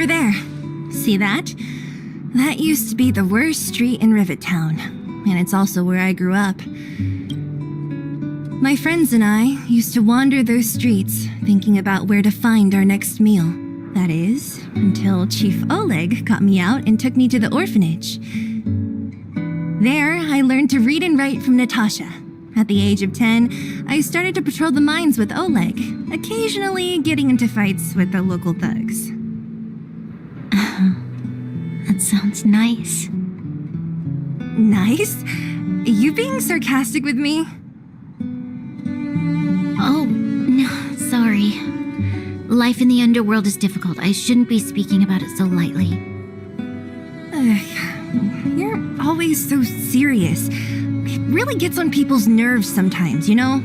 Over there. See that? That used to be the worst street in Rivet Town, and it's also where I grew up. My friends and I used to wander those streets, thinking about where to find our next meal. That is, until Chief Oleg got me out and took me to the orphanage. There, I learned to read and write from Natasha. At the age of 10, I started to patrol the mines with Oleg, occasionally getting into fights with the local thugs. That sounds nice. Nice? You being sarcastic with me? Oh, no, sorry. Life in the underworld is difficult. I shouldn't be speaking about it so lightly. You're always so serious. It really gets on people's nerves sometimes, you know?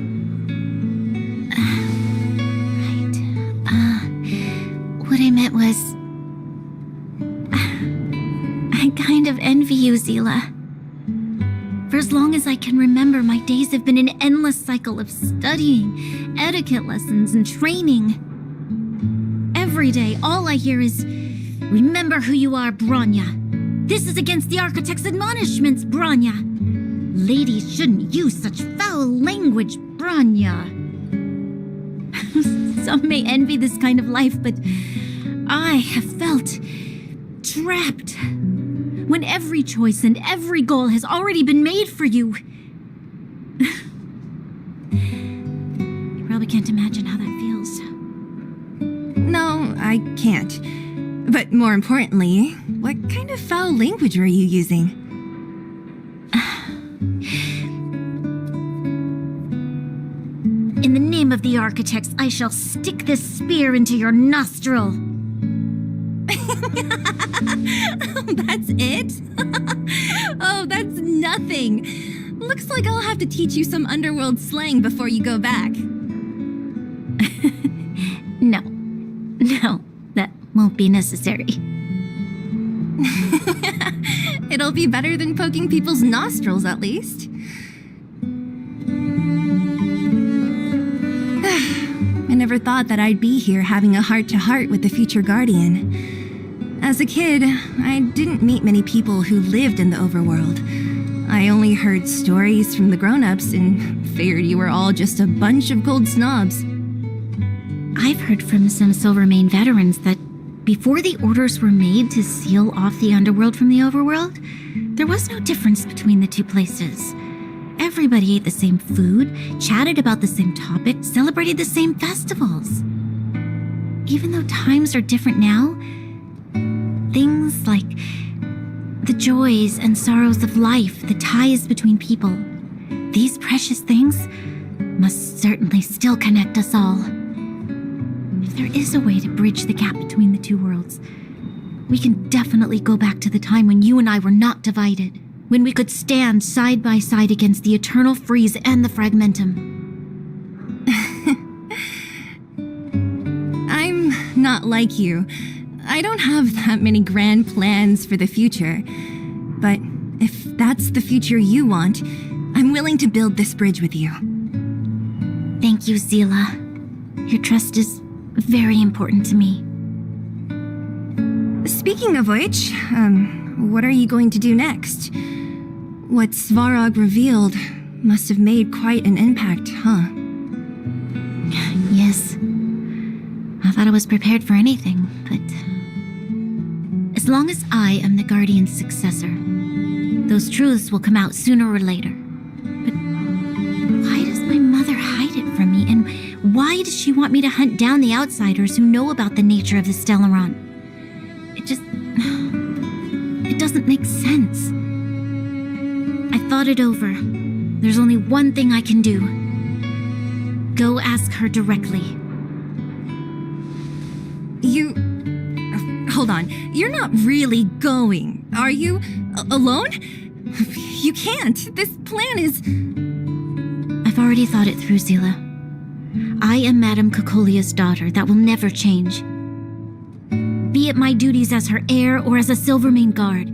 Right. What I meant was... I kind of envy you, Zila. For as long as I can remember, my days have been an endless cycle of studying, etiquette lessons, and training. Every day, all I hear is, "Remember who you are, Bronya. This is against the Architect's admonishments, Bronya. Ladies shouldn't use such foul language, Bronya." Some may envy this kind of life, but I have felt trapped. When every choice and every goal has already been made for you. You probably can't imagine how that feels. No, I can't. But more importantly, what kind of foul language were you using? In the name of the Architects, I shall stick this spear into your nostril. That's it? Oh, that's nothing. Looks like I'll have to teach you some underworld slang before you go back. No, that won't be necessary. It'll be better than poking people's nostrils, at least. I never thought that I'd be here having a heart-to-heart with the future Guardian. As a kid, I didn't meet many people who lived in the overworld. I only heard stories from the grown-ups and figured you were all just a bunch of cold snobs. I've heard from some Silvermane veterans that before the orders were made to seal off the underworld from the overworld, there was no difference between the two places. Everybody ate the same food, chatted about the same topics, celebrated the same festivals. Even though times are different now, things like the joys and sorrows of life, the ties between people, these precious things must certainly still connect us all. If there is a way to bridge the gap between the two worlds, we can definitely go back to the time when you and I were not divided, when we could stand side by side against the Eternal Freeze and the Fragmentum. I'm not like you. I don't have that many grand plans for the future. But if that's the future you want, I'm willing to build this bridge with you. Thank you, Zila. Your trust is very important to me. Speaking of which, what are you going to do next? What Svarog revealed must have made quite an impact, huh? Yes. I thought I was prepared for anything, but... as long as I am the Guardian's successor, those truths will come out sooner or later. But why does my mother hide it from me, and why does she want me to hunt down the outsiders who know about the nature of the Stellaron? It doesn't make sense. I thought it over. There's only one thing I can do. Go ask her directly. Hold on. You're not really going, are you? Alone? You can't. This plan is... I've already thought it through, Zila. I am Madame Kokolia's daughter. That will never change. Be it my duties as her heir or as a Silvermane guard,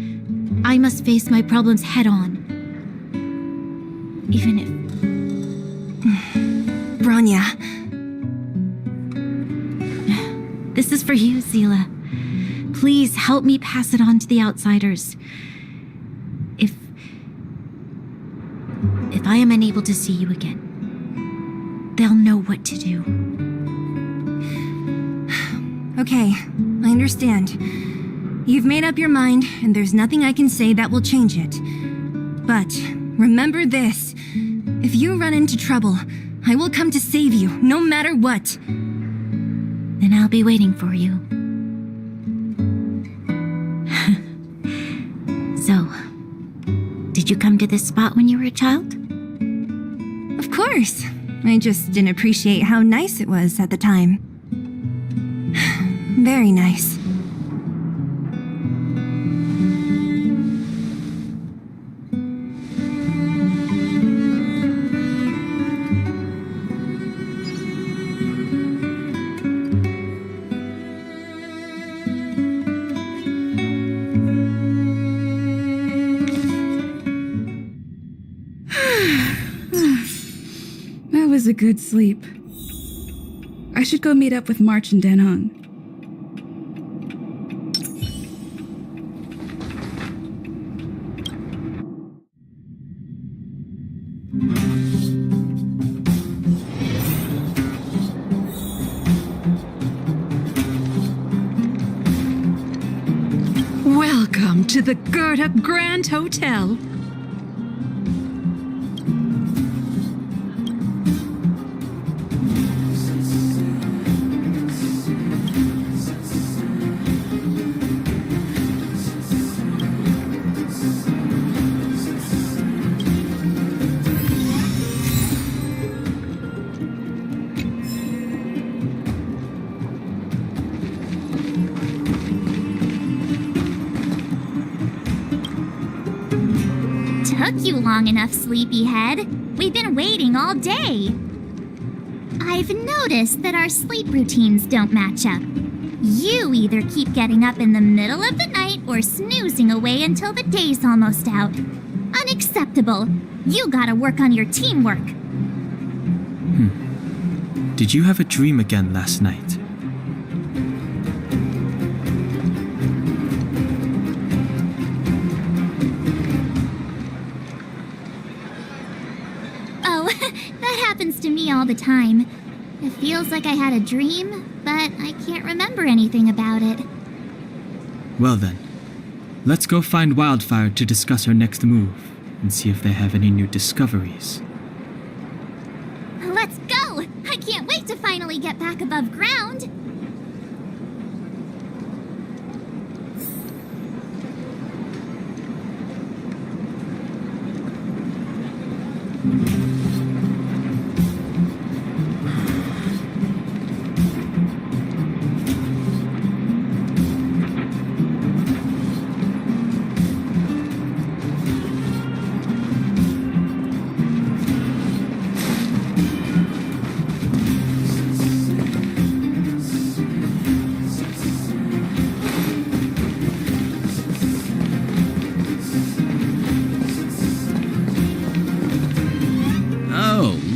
I must face my problems head-on. Even if... Bronya. This is for you, Zila. Please help me pass it on to the outsiders. If I am unable to see you again, they'll know what to do. Okay, I understand. You've made up your mind, and there's nothing I can say that will change it. But remember this. If you run into trouble, I will come to save you, no matter what. Then I'll be waiting for you. So, did you come to this spot when you were a child? Of course. I just didn't appreciate how nice it was at the time. Very nice. That was a good sleep. I should go meet up with March and Dan Hung. Welcome to the Gerda Grand Hotel. Took you long enough, sleepyhead. We've been waiting all day. I've noticed that our sleep routines don't match up. You either keep getting up in the middle of the night or snoozing away until the day's almost out. Unacceptable. You gotta work on your teamwork. Did you have a dream again last night? Oh, that happens to me all the time. It feels like I had a dream, but I can't remember anything about it. Well then, let's go find Wildfire to discuss her next move and see if they have any new discoveries. Let's go! I can't wait to finally get back above ground!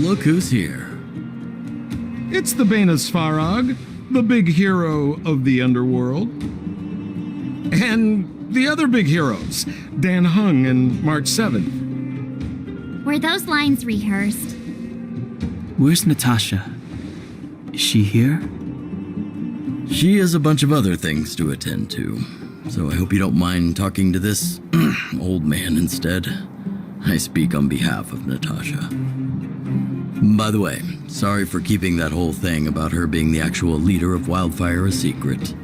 Look who's here. It's the Banus Farag, the big hero of the underworld. And the other big heroes, Dan Hung and March 7th. Were those lines rehearsed? Where's Natasha? Is she here? She has a bunch of other things to attend to, so I hope you don't mind talking to this old man instead. I speak on behalf of Natasha. By the way, sorry for keeping that whole thing about her being the actual leader of Wildfire a secret.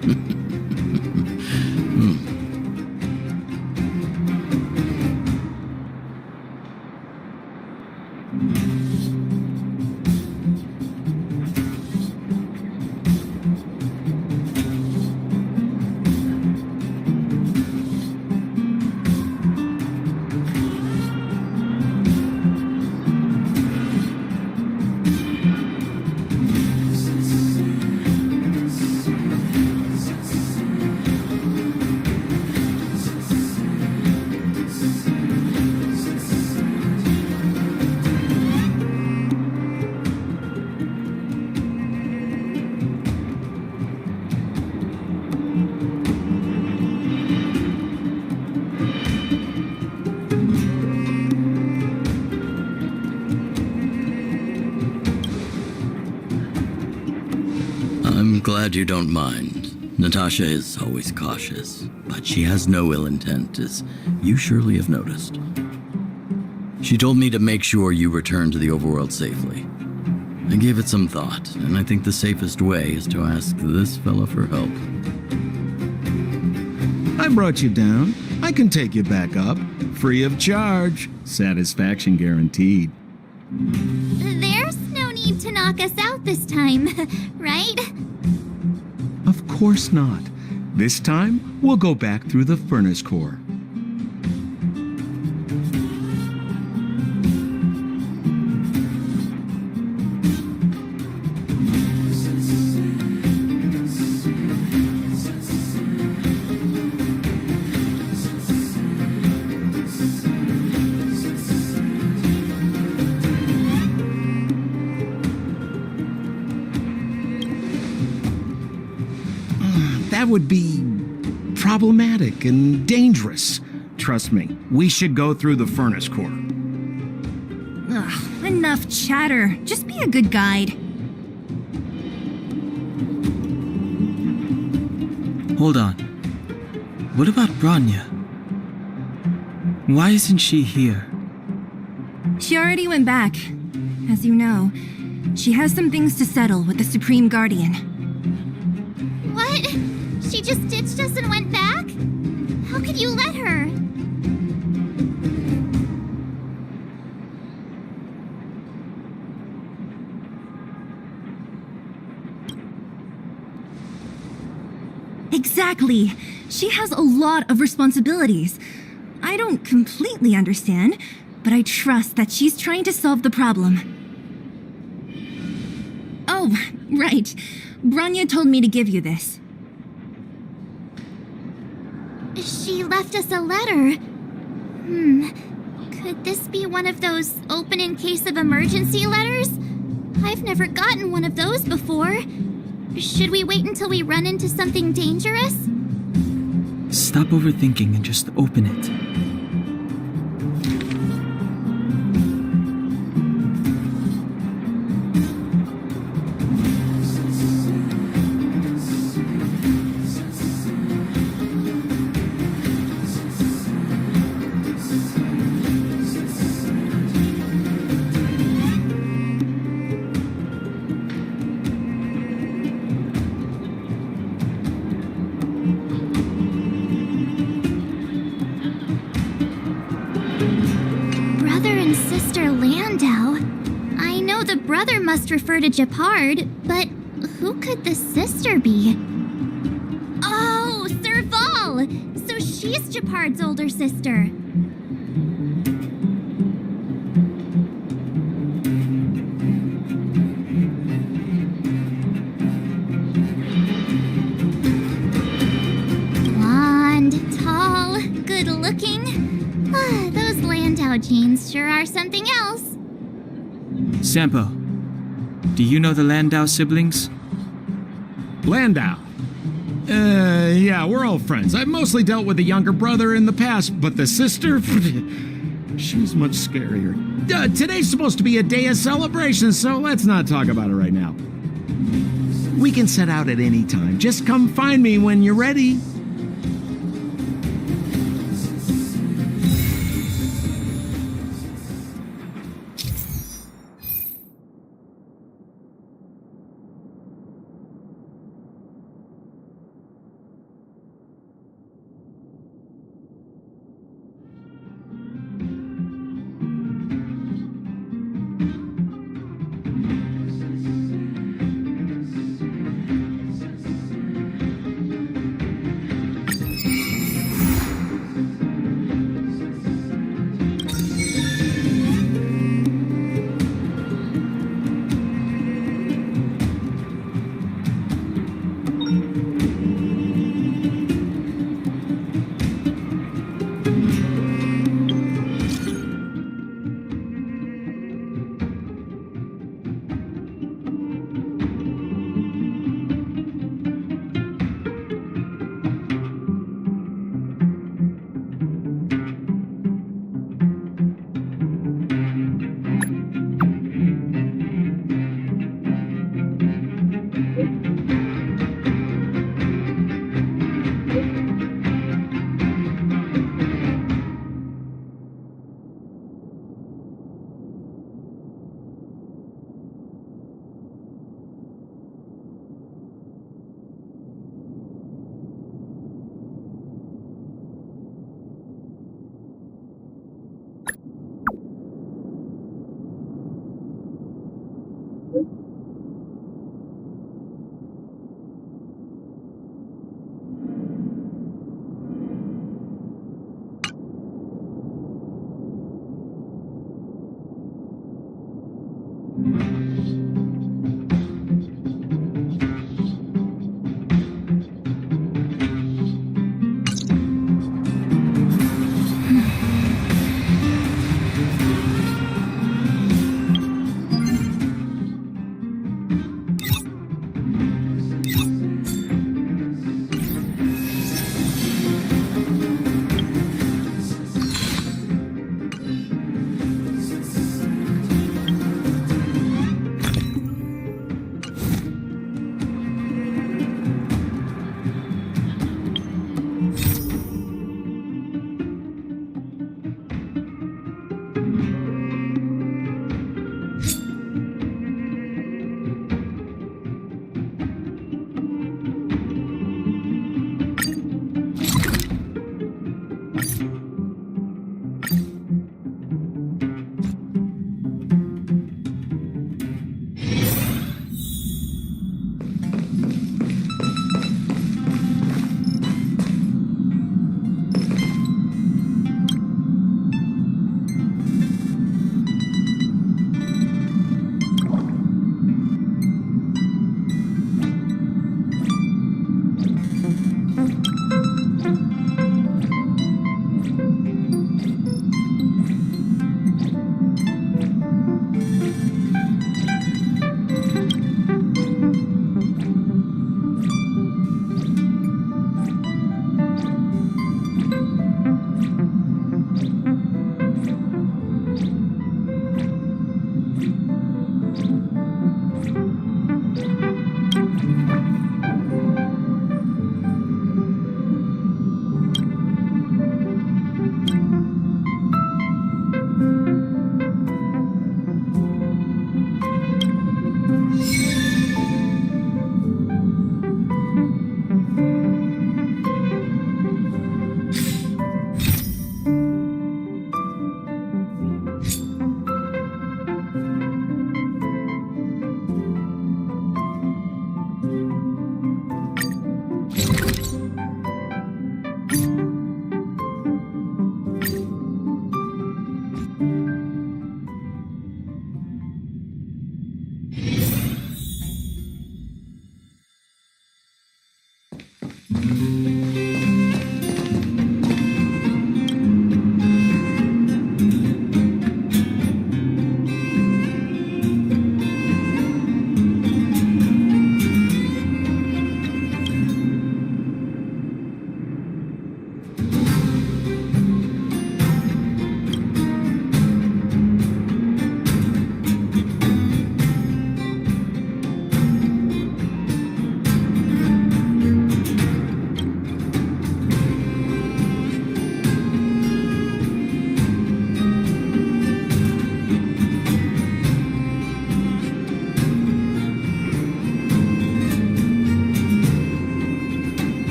glad you don't mind. Natasha is always cautious, but she has no ill intent, as you surely have noticed. She told me to make sure you return to the overworld safely. I gave it some thought, and I think the safest way is to ask this fella for help. I brought you down. I can take you back up. Free of charge. Satisfaction guaranteed. There's no need to knock us out this time, right? Of course not. This time, we'll go back through the furnace core. That would be problematic and dangerous. Trust me, we should go through the furnace core. Ugh, enough chatter. Just be a good guide. Hold on. What about Branya? Why isn't she here? She already went back. As you know, she has some things to settle with the Supreme Guardian. What? She just ditched us and went back? How could you let her? Exactly. She has a lot of responsibilities. I don't completely understand, but I trust that she's trying to solve the problem. Oh, right. Branya told me to give you this. She left us a letter. Could this be one of those open in case of emergency letters? I've never gotten one of those before. Should we wait until we run into something dangerous? Stop overthinking and just open it. Brother and sister Landau. I know the brother must refer to Japard, but who could the sister be? Oh, Serval! So she's Japard's older sister. Blonde, tall, good looking. Those Landau genes sure are something else. Sampo, do you know the Landau siblings? Landau. Yeah, we're all friends. I've mostly dealt with the younger brother in the past, but the sister, she's much scarier. Today's supposed to be a day of celebration, so let's not talk about it right now. We can set out at any time. Just come find me when you're ready.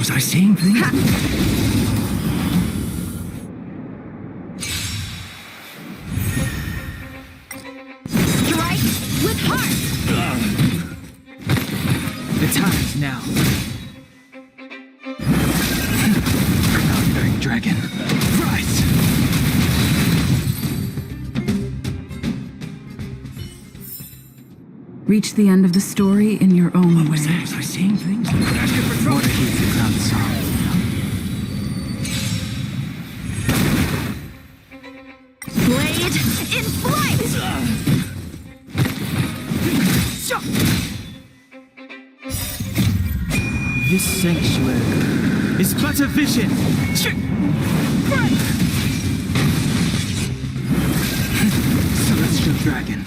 Was I seeing things? Strike with heart! The time's now. Cloud-bearing dragon. Rise! Reach the end of the story in your own way. Was I seeing things? What a heat the cloud saw. Blade in flight! This sanctuary is but a vision. Celestial dragon.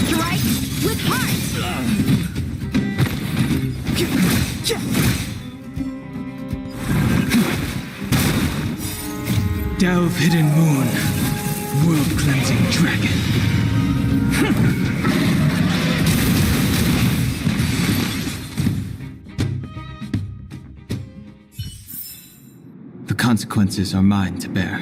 Strike with heart! Delve hidden moon. World cleansing dragon. The consequences are mine to bear.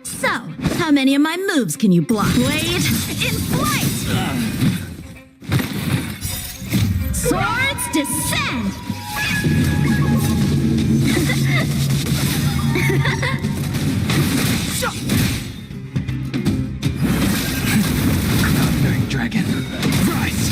So, how many of my moves can you block? Blade in flight! Swords descend! Cloud-bearing dragon. Rise!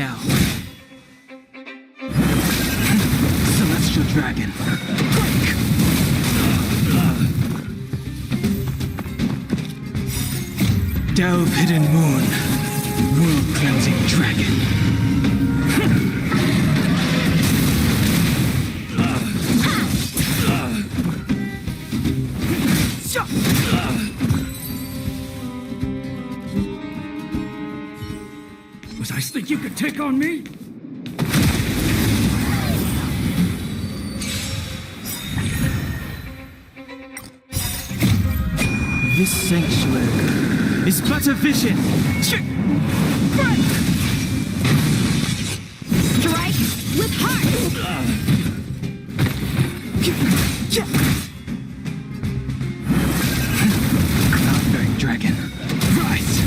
now. Celestial Dragon. Quick! Delve Hidden Moon. World Cleansing Dragon. Was I think you could take on me? This sanctuary is but a vision. Strike with heart! Cloud-bearing Dragon. Rise!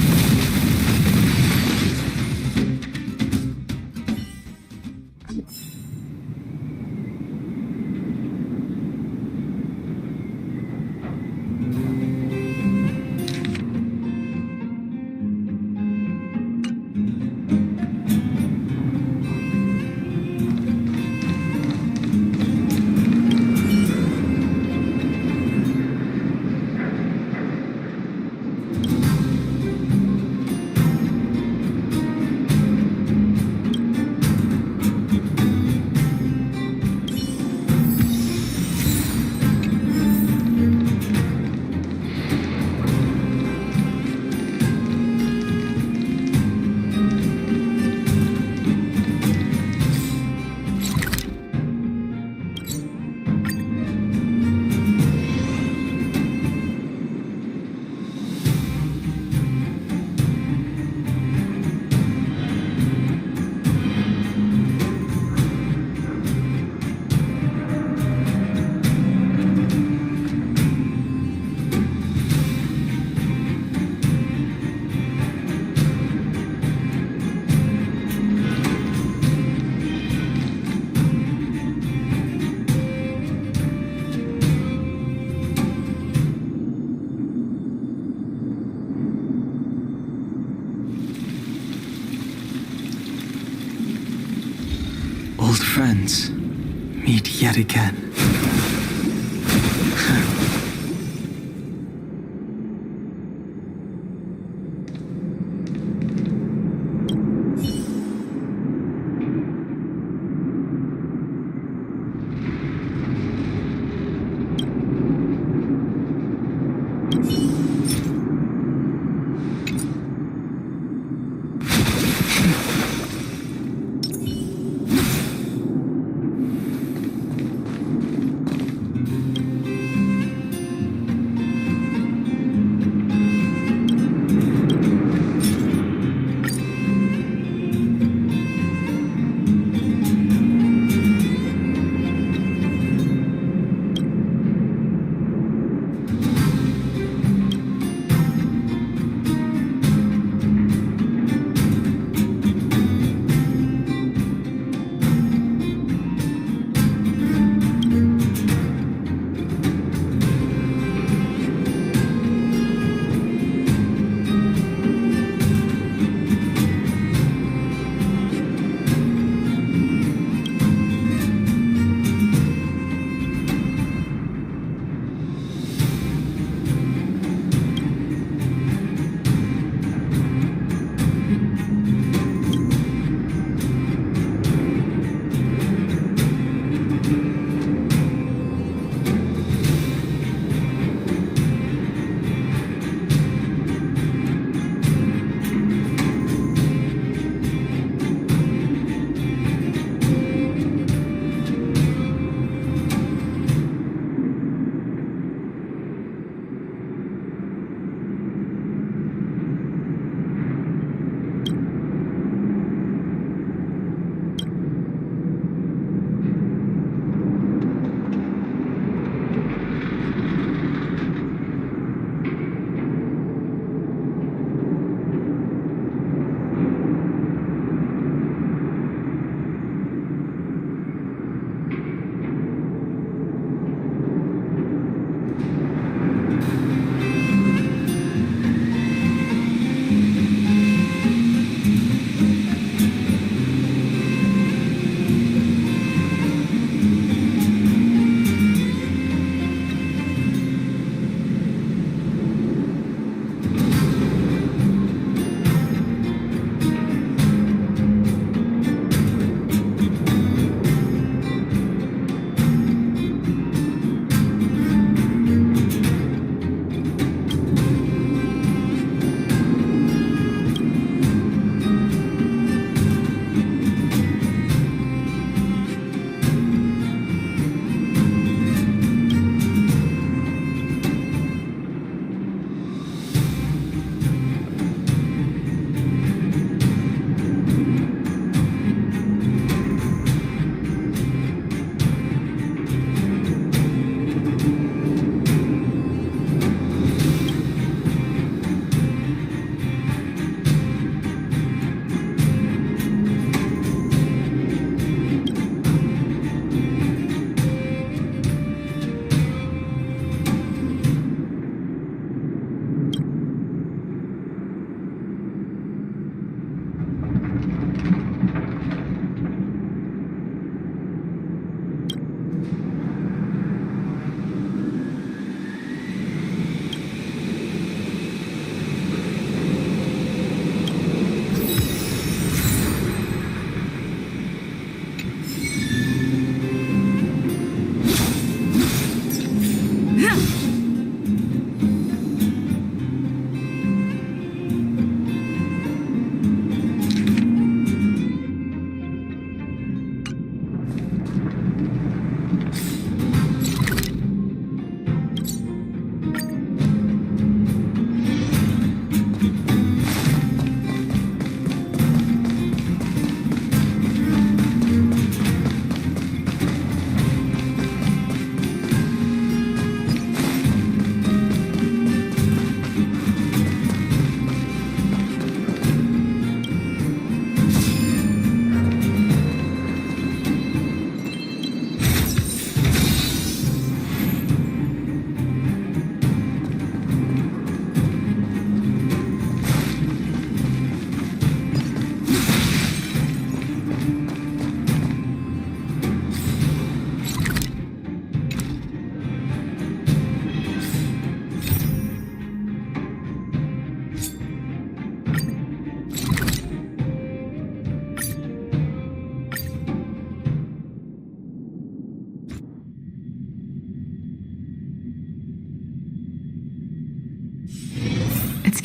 Old friends, meet yet again.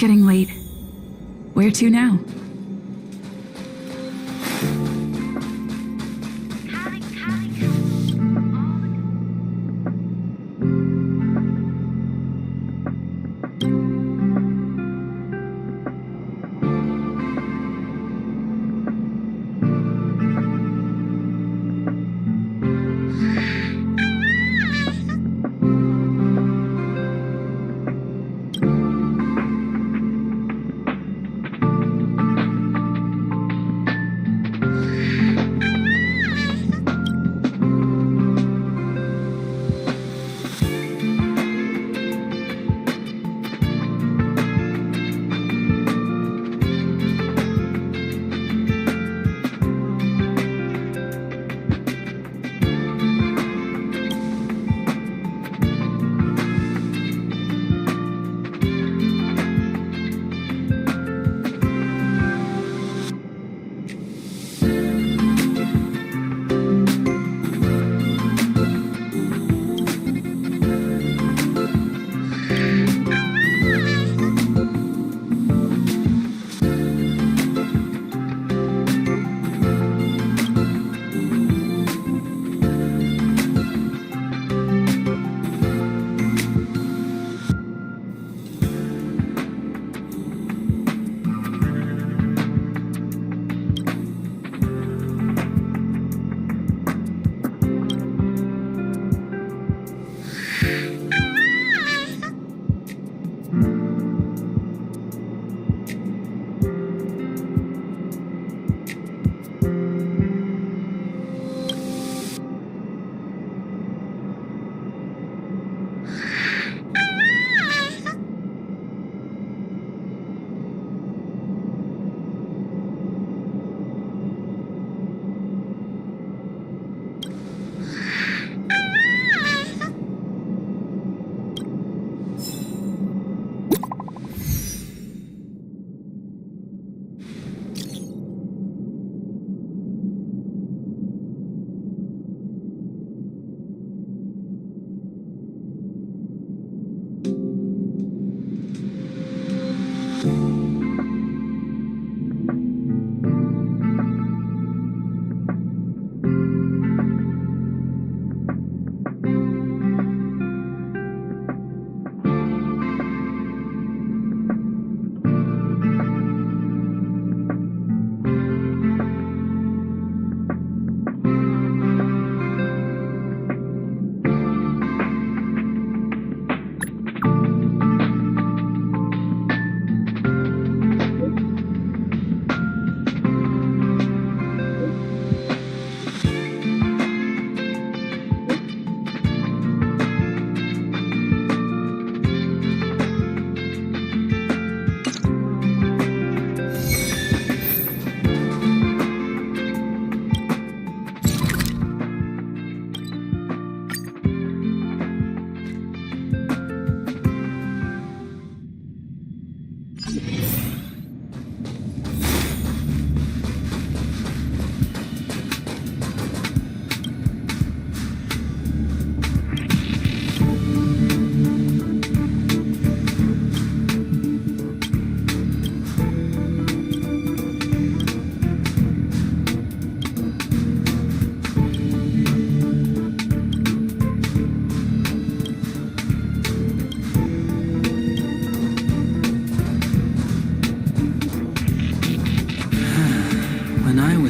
getting late. Where to now?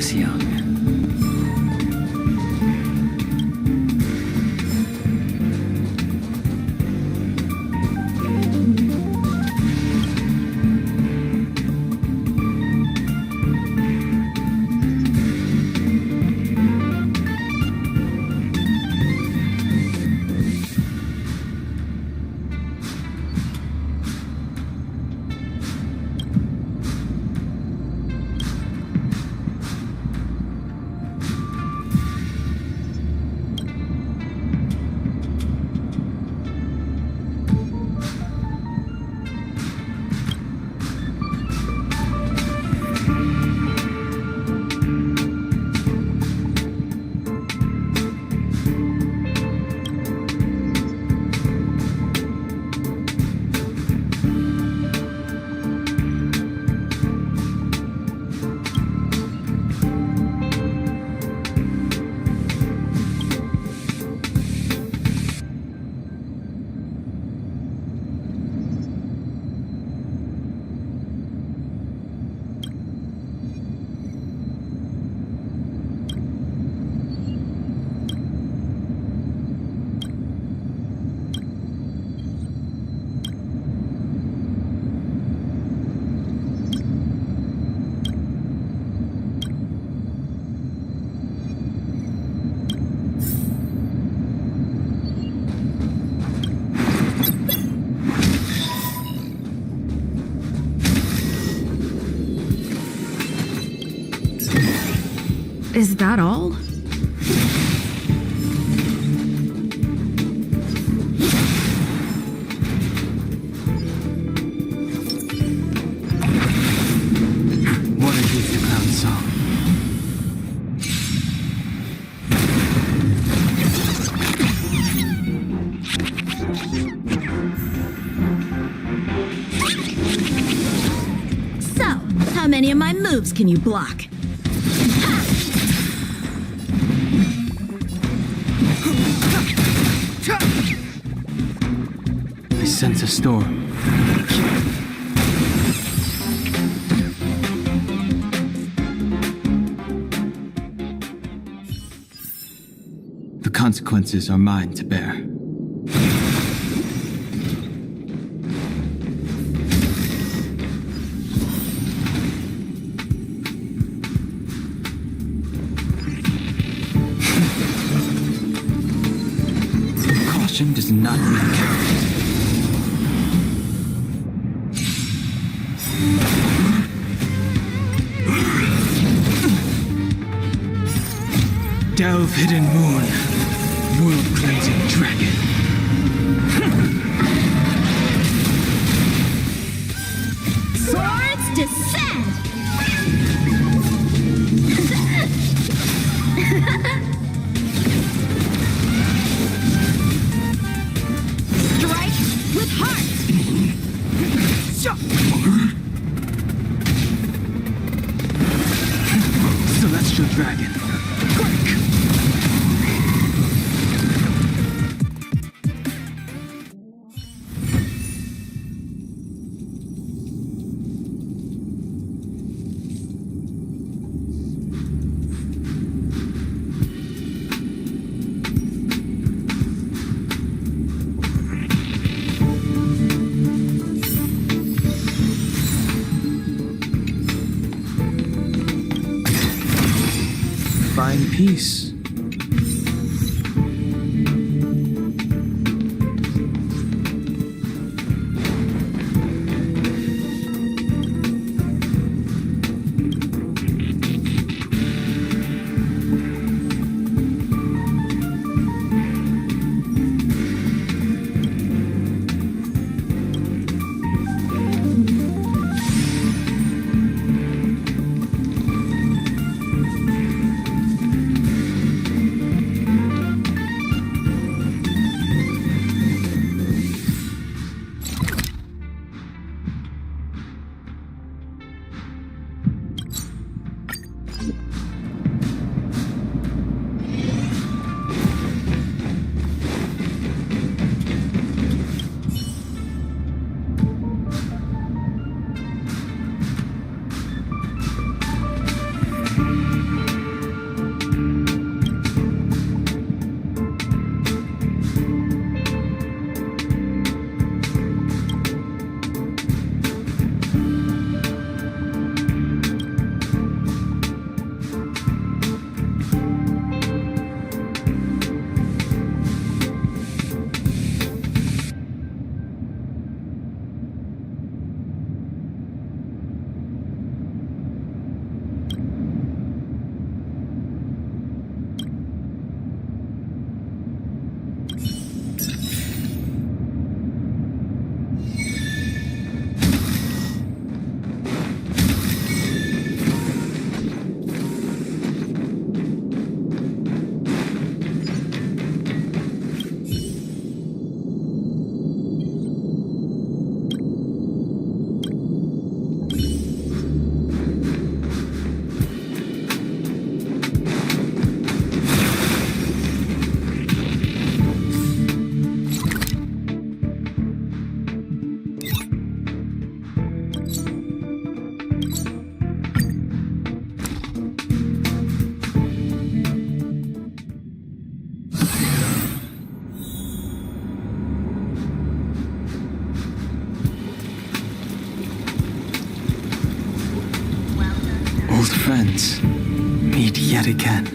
was young. Is that all? What is the clown song? So, how many of my moves can you block? I sense a storm. The consequences are mine to bear. Caution does not mean cowardice. Delve, hidden moon, world-cleansing dragon. Swords descend! Strike with heart! Celestial dragon. Find peace. Old friends, meet yet again.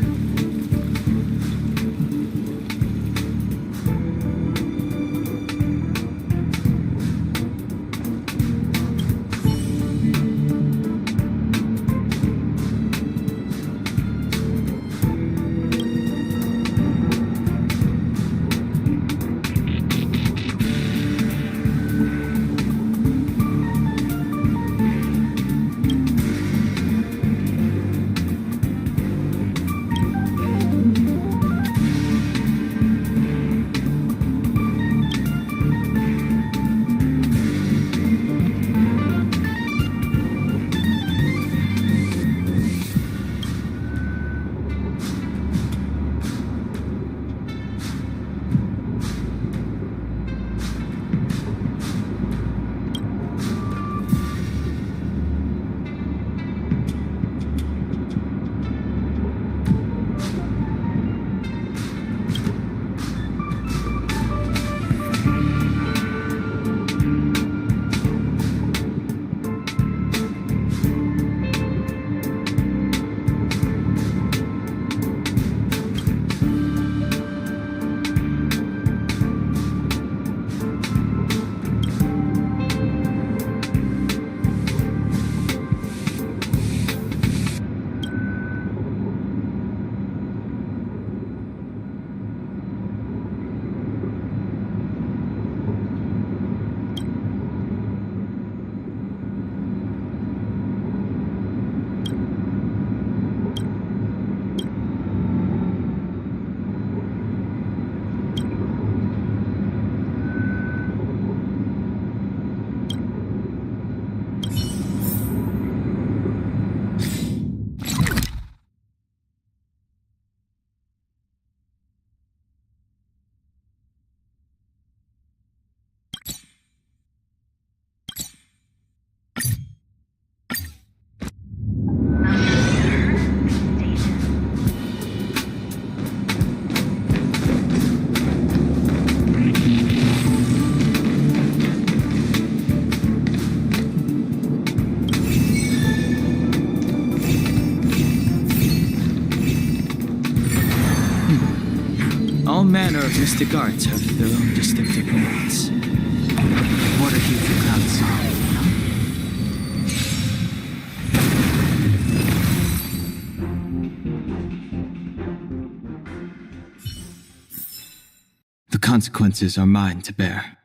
All manner of mystic arts have their own distinctive names. What are you for clouds? The consequences are mine to bear.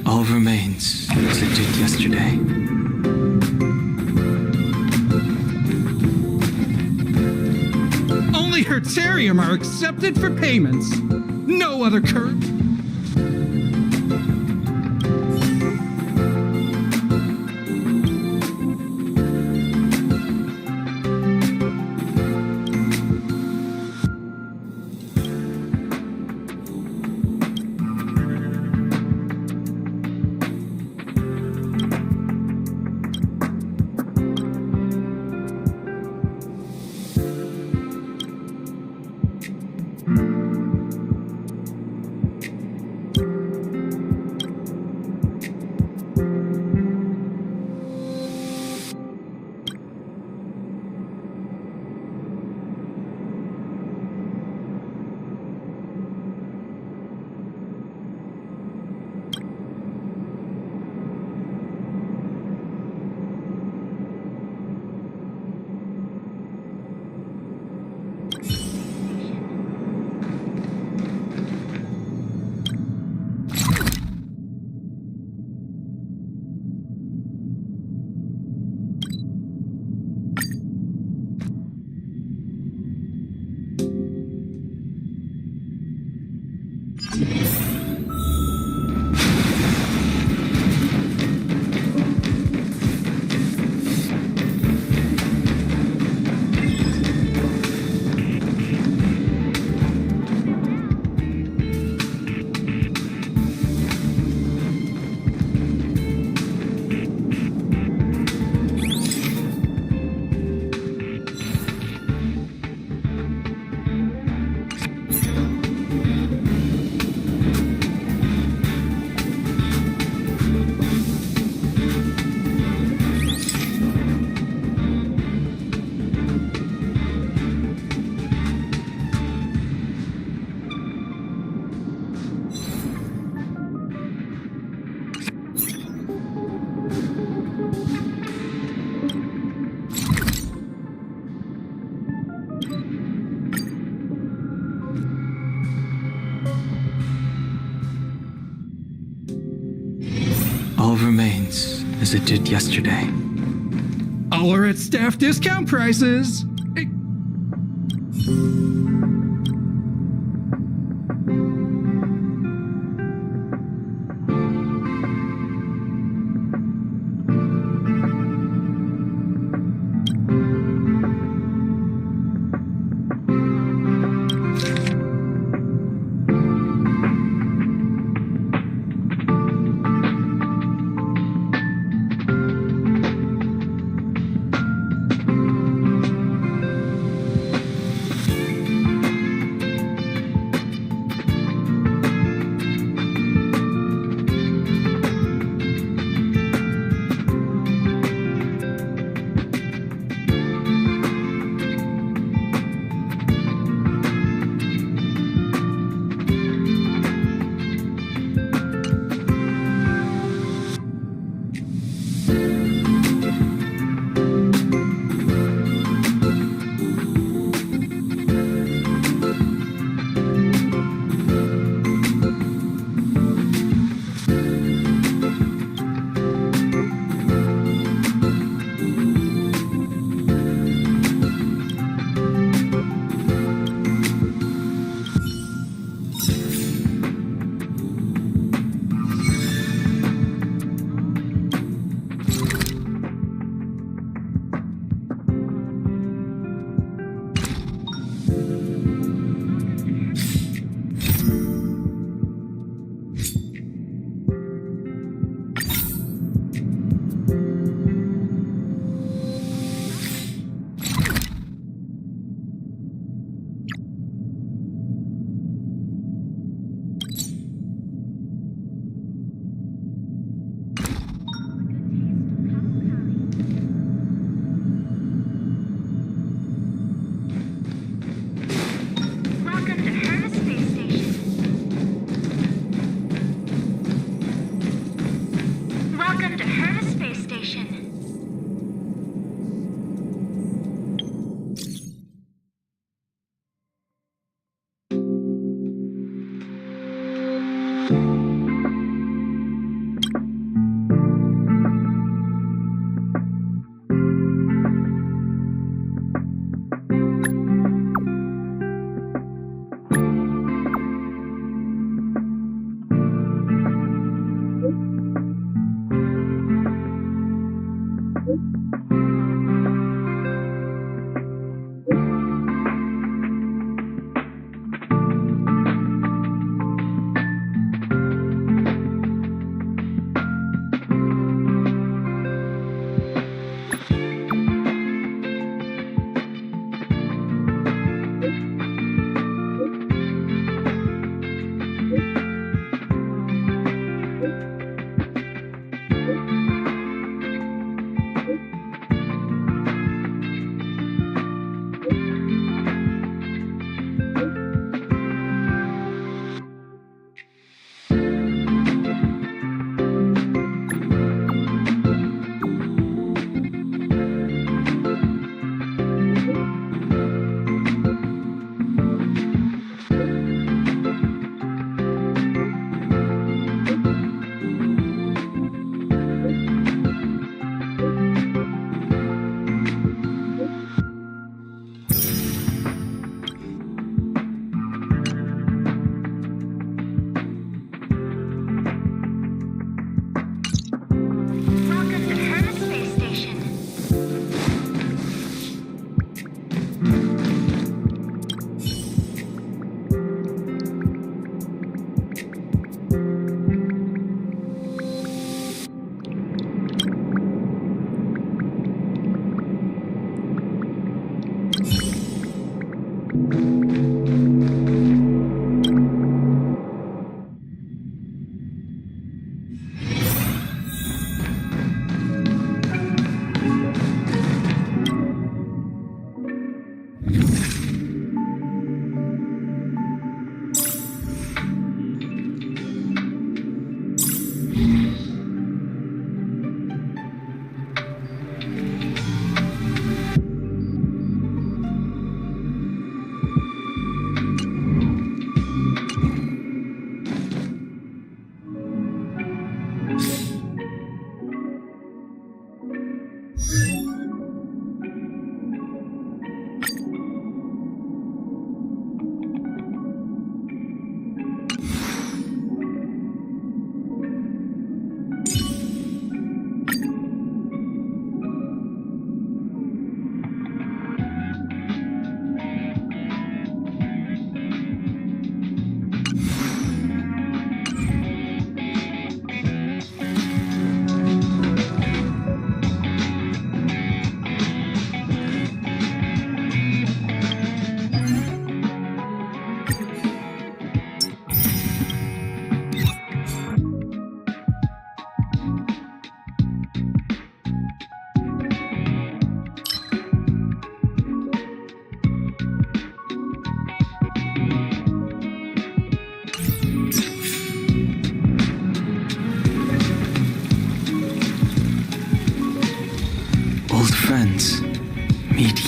All remains as it did yesterday. Only Hertarium are accepted for payments. No other curve. as it did yesterday. All are at staff discount prices.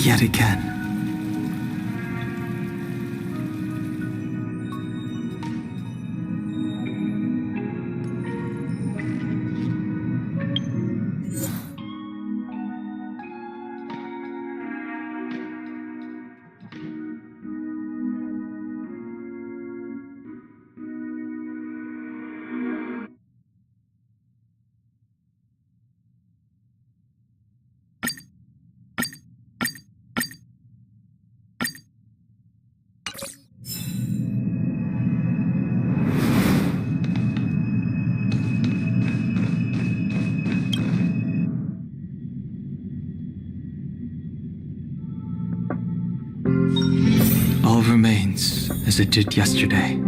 yet again. All remains as it did yesterday.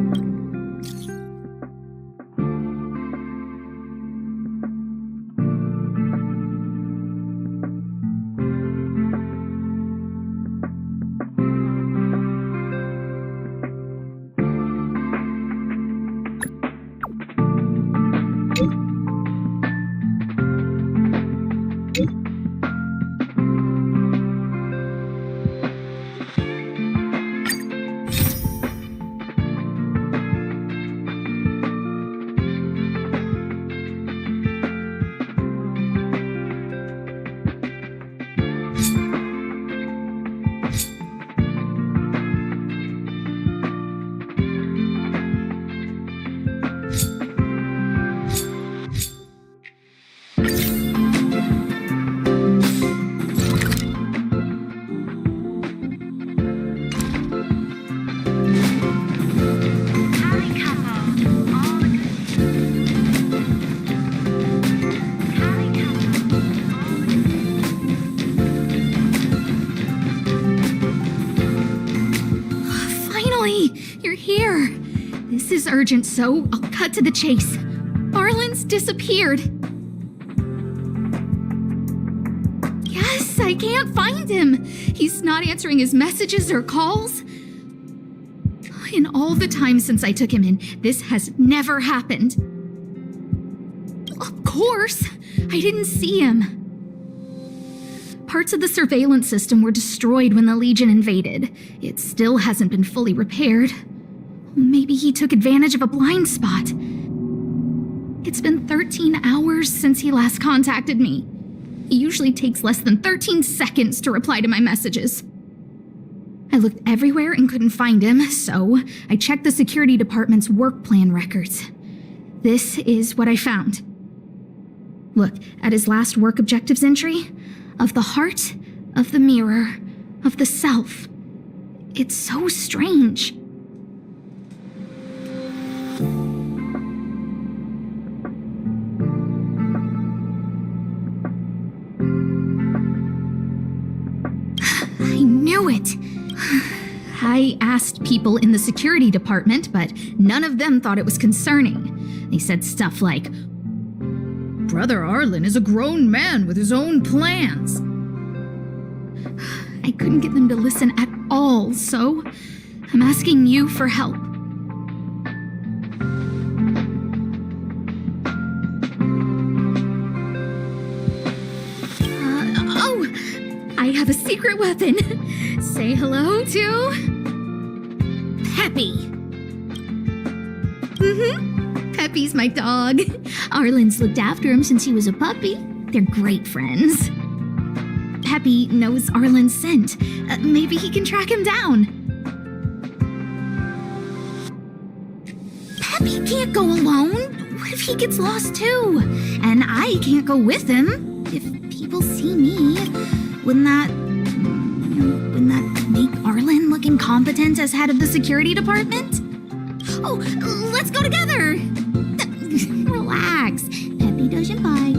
This is urgent, so I'll cut to the chase. Arlen's disappeared. Yes, I can't find him. He's not answering his messages or calls. In all the time since I took him in, this has never happened. Of course, I didn't see him. Parts of the surveillance system were destroyed when the Legion invaded. It still hasn't been fully repaired. Maybe he took advantage of a blind spot. It's been 13 hours since he last contacted me. He usually takes less than 13 seconds to reply to my messages. I looked everywhere and couldn't find him, so I checked the security department's work plan records. This is what I found. Look at his last work objectives entry. Of the heart, of the mirror, of the self. It's so strange. I knew it. I asked people in the security department, but none of them thought it was concerning. They said stuff like, "Brother Arlen is a grown man with his own plans." I couldn't get them to listen at all, so I'm asking you for help. I have a secret weapon. Say hello to Peppy. Peppy's my dog. Arlen's looked after him since he was a puppy. They're great friends. Peppy knows Arlen's scent. Maybe he can track him down. Peppy can't go alone. What if he gets lost too? And I can't go with him. If people see me, wouldn't that make Arlen look incompetent as head of the security department? Oh, let's go together. Relax. Peppy doesn't bite.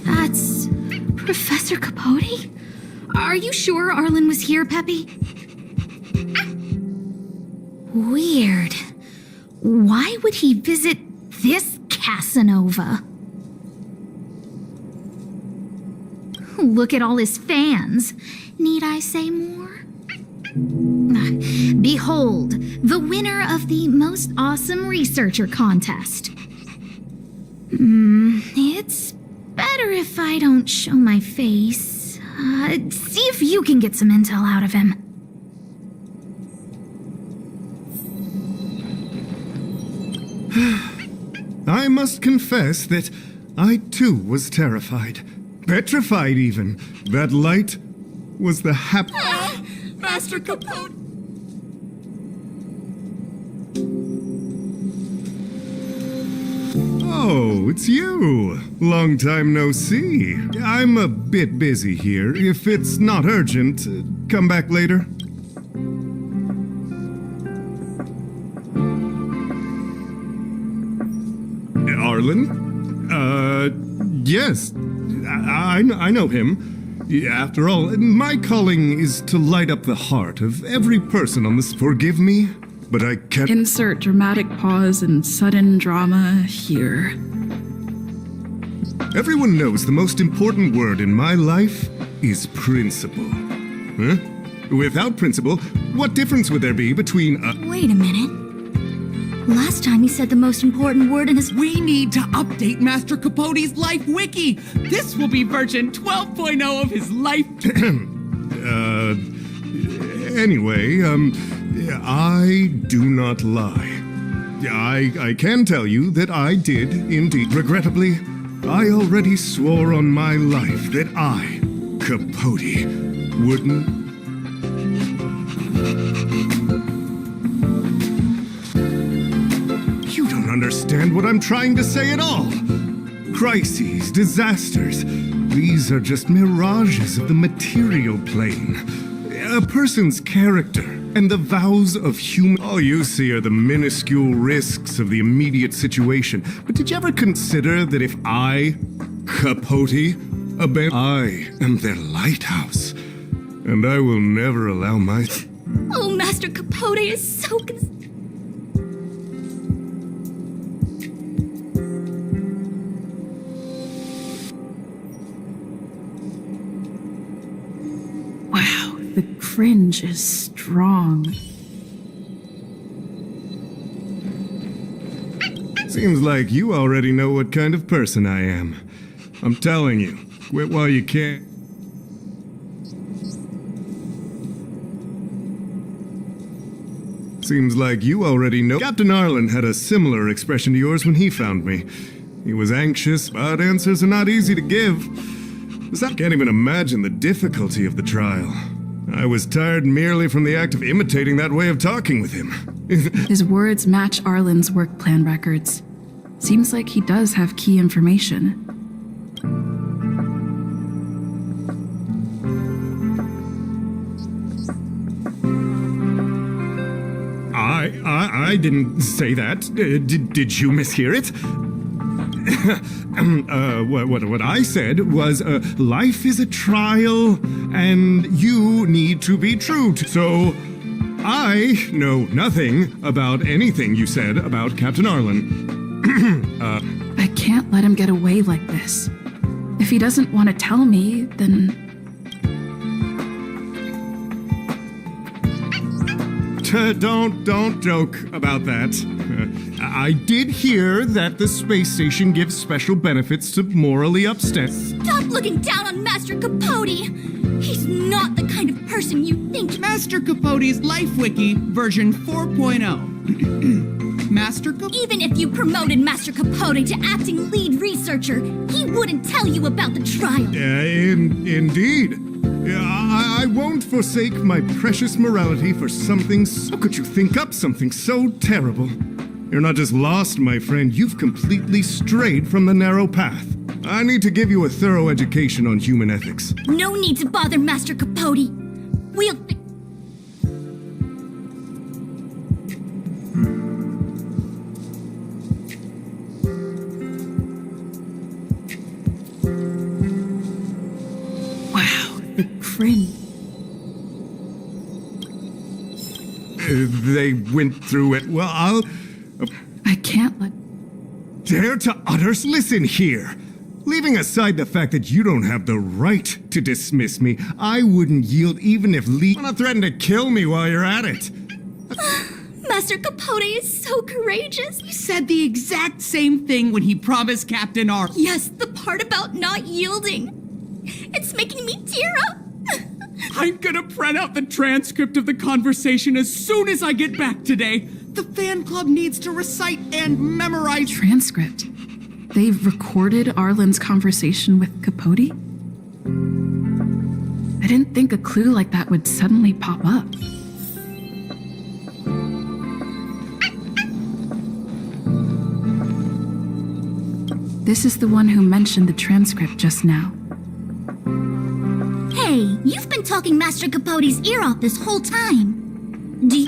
That's Professor Capote? Are you sure Arlen was here, Peppy? Weird. Why would he visit this Casanova? Look at all his fans. Need I say more? Behold, the winner of the Most Awesome Researcher contest. It's better if I don't show my face. See if you can get some intel out of him. I must confess that I too was terrified. Petrified even. That light was the Master Capote! Oh, it's you. Long time no see. I'm a bit busy here. If it's not urgent, come back later. Arlen? Yes. I know him. After all, my calling is to light up the heart of every person on this. Forgive me, but I can't. Insert dramatic pause and sudden drama here. Everyone knows the most important word in my life is principle. Huh? Without principle, what difference would there be between a... Wait a minute. Last time he said the most important word in his... We need to update Master Capote's life wiki. This will be version 12.0 of his life. Anyway, I do not lie. I can tell you that I did indeed. Regrettably, I already swore on my life that I, Capote, wouldn't... You don't understand what I'm trying to say at all. Crises, disasters, these are just mirages of the material plane. A person's character and the vows of human... All you see are the minuscule risks of the immediate situation. But did you ever consider that if I, Capote, I am their lighthouse, and I will never allow my... Oh, Master Capote is so... Wow, the cringe is strong. Seems like you already know what kind of person I am. I'm telling you, quit while you can. Seems like you already know. Captain Arlen had a similar expression to yours when he found me. He was anxious, but answers are not easy to give. I can't even imagine the difficulty of the trial. I was tired merely from the act of imitating that way of talking with him. His words match Arlen's work plan records. Seems like he does have key information. I didn't say that. Did you mishear it? What I said was, life is a trial, and you need to be true to... So, I know nothing about anything you said about Captain Arlen. I can't let him get away like this. If he doesn't want to tell me, then... Don't joke about that. I did hear that the space station gives special benefits to morally upset. Stop looking down on Master Capote! He's not the kind of person you think. Master Capote's life wiki version 4.0. Master Capote. Even if you promoted Master Capote to acting lead researcher, he wouldn't tell you about the trial. Indeed. I won't forsake my precious morality for something. How could you think up something so terrible? You're not just lost, my friend. You've completely strayed from the narrow path. I need to give you a thorough education on human ethics. No need to bother Master Capote. We'll... Wow, the cringe. They went through it. Well, I can't let... Dare to utter... Listen here. Leaving aside the fact that you don't have the right to dismiss me, I wouldn't yield even if Lee wanna threaten to kill me while you're at it. Master Capote is so courageous. He said the exact same thing when he promised Captain R. Yes, the part about not yielding. It's making me tear up. I'm gonna print out the transcript of the conversation as soon as I get back today. The fan club needs to recite and memorize. Transcript. They've recorded Arlen's conversation with Capote? I didn't think a clue like that would suddenly pop up. This is the one who mentioned the transcript just now. Hey, you've been talking Master Capote's ear off this whole time. Do you...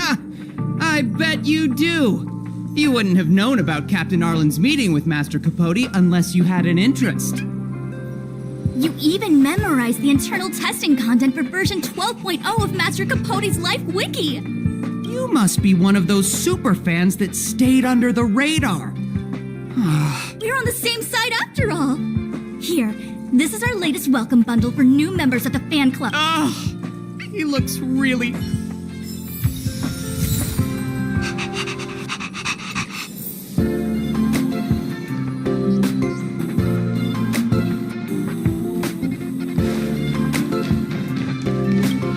I bet you do. You wouldn't have known about Captain Arlen's meeting with Master Capote unless you had an interest. You even memorized the internal testing content for version 12.0 of Master Capote's Life Wiki. You must be one of those super fans that stayed under the radar. We're on the same side after all. Here, this is our latest welcome bundle for new members of the fan club. He looks really...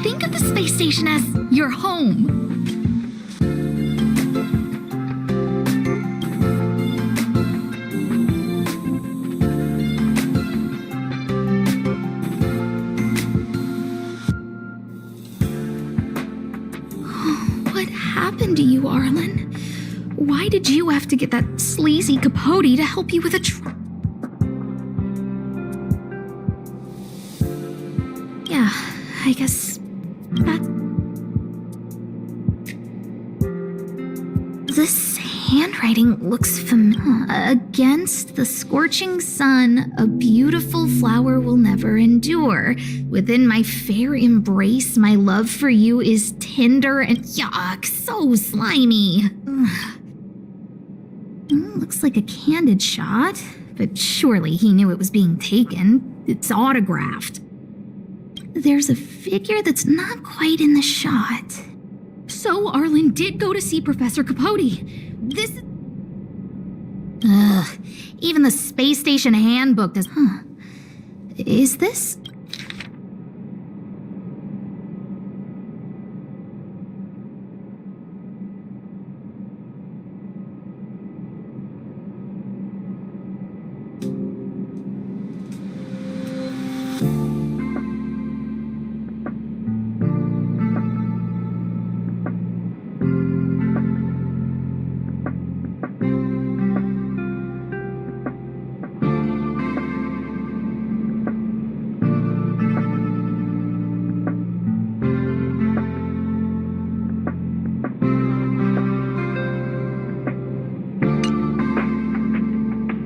think of the space station as your home? What happened to you, Arlen? Why did you have to get that sleazy Capote to help you with a Yeah, I guess that... This handwriting looks familiar. Against the scorching sun, a beautiful flower will never endure. Within my fair embrace, my love for you is tender and yuck, so slimy. Looks like a candid shot, but surely he knew it was being taken. It's autographed. There's a figure that's not quite in the shot. So Arlen did go to see Professor Capote. This... Ugh. Even the space station handbook does... Is this...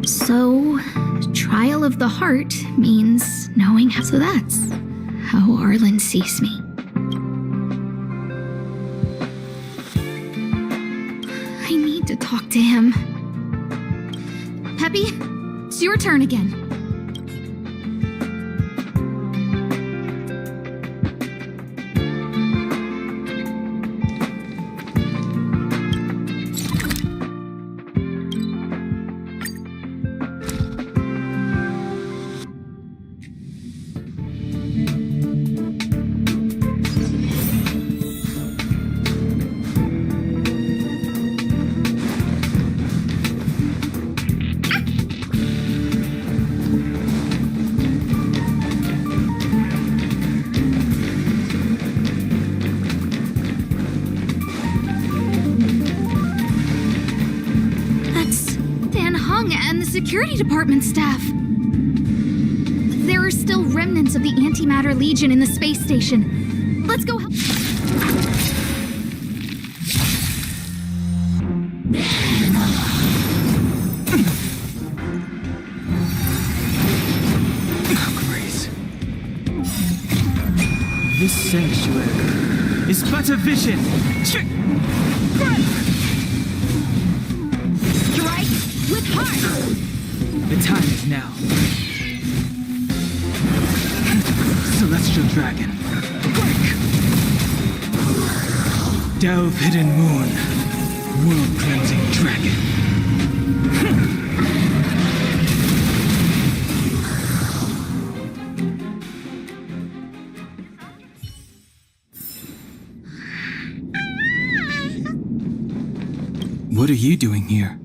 So, trial of the heart means knowing how... So that's how Arlen sees me. I need to talk to him. Peppy, it's your turn again. And the security department staff. There are still remnants of the Antimatter Legion in the space station. Let's go help. This sanctuary is but a vision. Strike with heart. The time is now. dragon. Delve hidden moon. World cleansing dragon. What are you doing here?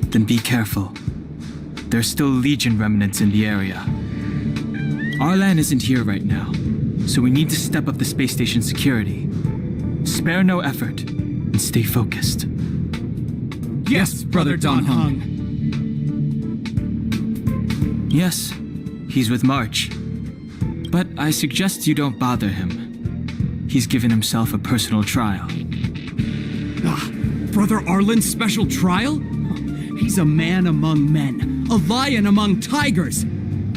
Then be careful. There's still Legion remnants in the area. Arlan isn't here right now, so we need to step up the space station security. Spare no effort and stay focused. Yes, Brother Don Hung. Yes, he's with March. But I suggest you don't bother him. He's given himself a personal trial. Brother Arlen's special trial? He's a man among men, a lion among tigers.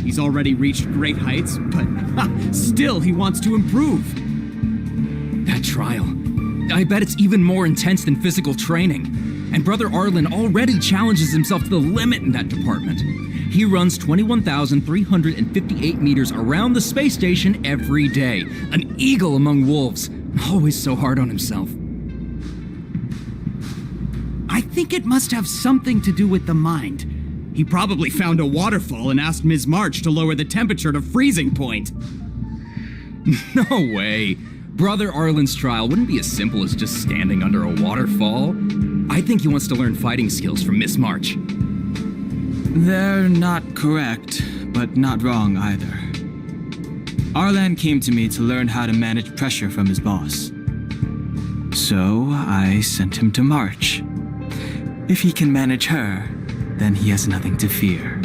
He's already reached great heights, but still he wants to improve. That trial. I bet it's even more intense than physical training. And Brother Arlen already challenges himself to the limit in that department. He runs 21,358 meters around the space station every day. An eagle among wolves. Always so hard on himself. I think it must have something to do with the mind. He probably found a waterfall and asked Ms. March to lower the temperature to freezing point. No way. Brother Arlen's trial wouldn't be as simple as just standing under a waterfall. I think he wants to learn fighting skills from Miss March. They're not correct, but not wrong either. Arlan came to me to learn how to manage pressure from his boss. So I sent him to March. If he can manage her, then he has nothing to fear.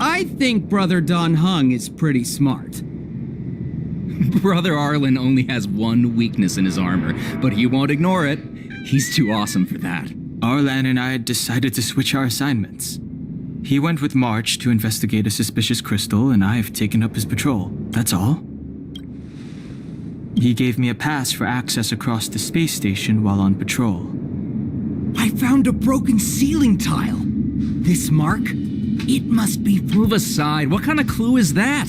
I think Brother Don Hung is pretty smart. Brother Arlen only has one weakness in his armor, but he won't ignore it. He's too awesome for that. Arlan and I decided to switch our assignments. He went with March to investigate a suspicious crystal, and I've taken up his patrol. That's all. He gave me a pass for access across the space station while on patrol. I found a broken ceiling tile. This mark? It must be... Move aside. What kind of clue is that?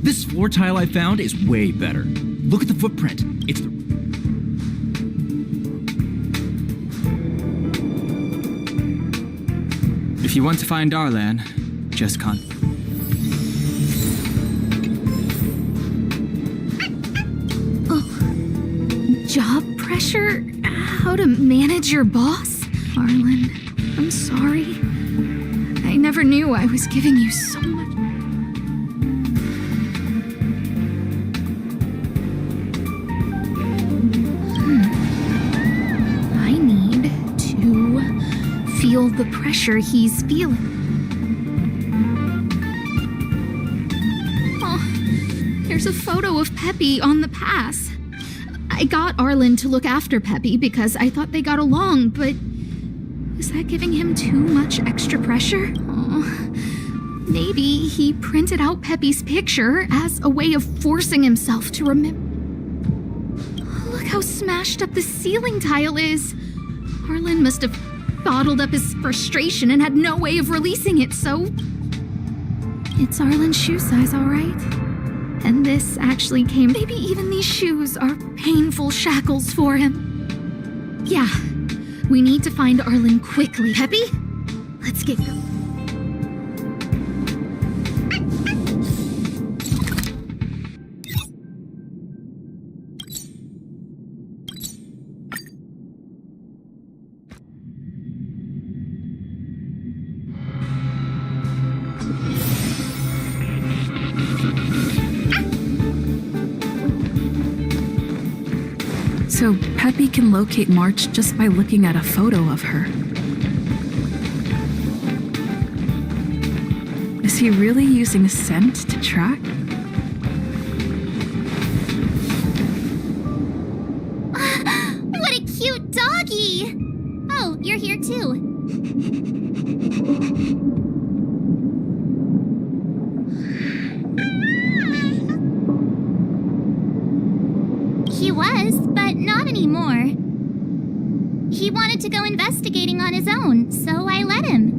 This floor tile I found is way better. Look at the footprint. It's the... If you want to find Arlan, just Job pressure? How to manage your boss? Arlen, I'm sorry. I never knew I was giving you so much. I need to feel the pressure he's feeling. Oh, there's a photo of Peppy on the pass. I got Arlen to look after Peppy because I thought they got along, but was that giving him too much extra pressure? Oh, maybe he printed out Peppy's picture as a way of forcing himself to remember. Look how smashed up the ceiling tile is. Arlen must have bottled up his frustration and had no way of releasing it, so... It's Arlen's shoe size, all right? And this actually came... Maybe even these shoes are painful shackles for him. Yeah, we need to find Arlen quickly. Peppy? Let's get going. So Peppy can locate March just by looking at a photo of her. Is he really using scent to track? What a cute doggy! Oh, you're here too. He was, but not anymore. He wanted to go investigating on his own, so I let him.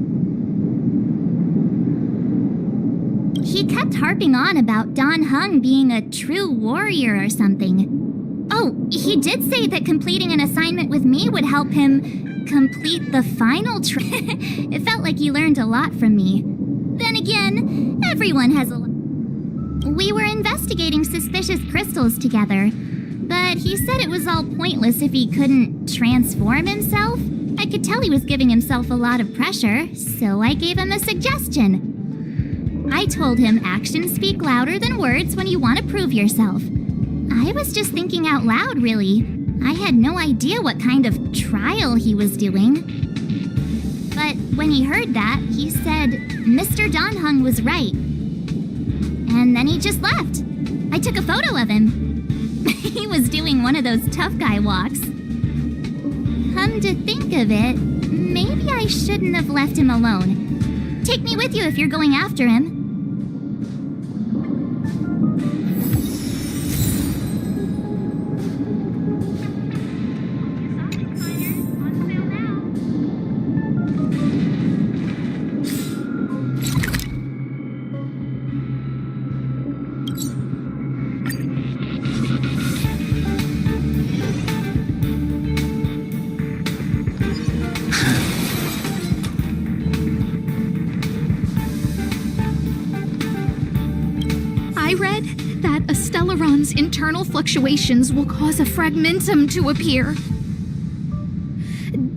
He kept harping on about Dan Heng being a true warrior or something. Oh, he did say that completing an assignment with me would help him complete the final It felt like he learned a lot from me. Then again, everyone has a lot. We were investigating suspicious crystals together, but he said it was all pointless if he couldn't transform himself. I could tell he was giving himself a lot of pressure, so I gave him a suggestion. I told him actions speak louder than words when you want to prove yourself. I was just thinking out loud, really. I had no idea what kind of trial he was doing. But when he heard that, he said Mr. Dan Heng was right. And then he just left. I took a photo of him. He was doing one of those tough guy walks. Come to think of it, maybe I shouldn't have left him alone. Take me with you if you're going after him. I read that a Stellaron's internal fluctuations will cause a fragmentum to appear.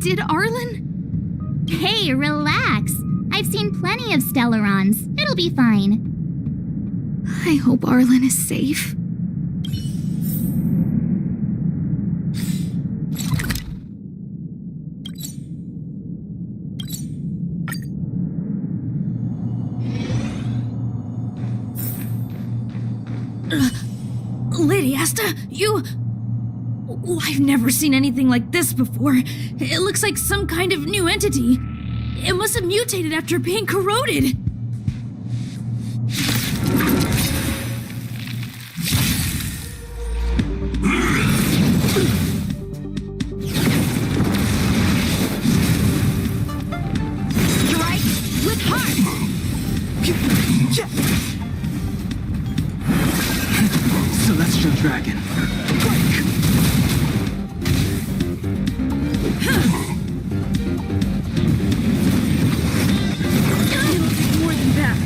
Did Arlen? Hey, relax. I've seen plenty of Stellarons. It'll be fine. I hope Arlen is safe. Lady Asta, you... Oh, I've never seen anything like this before. It looks like some kind of new entity. It must have mutated after being corroded. Strike with heart! Celestial Dragon. More than that.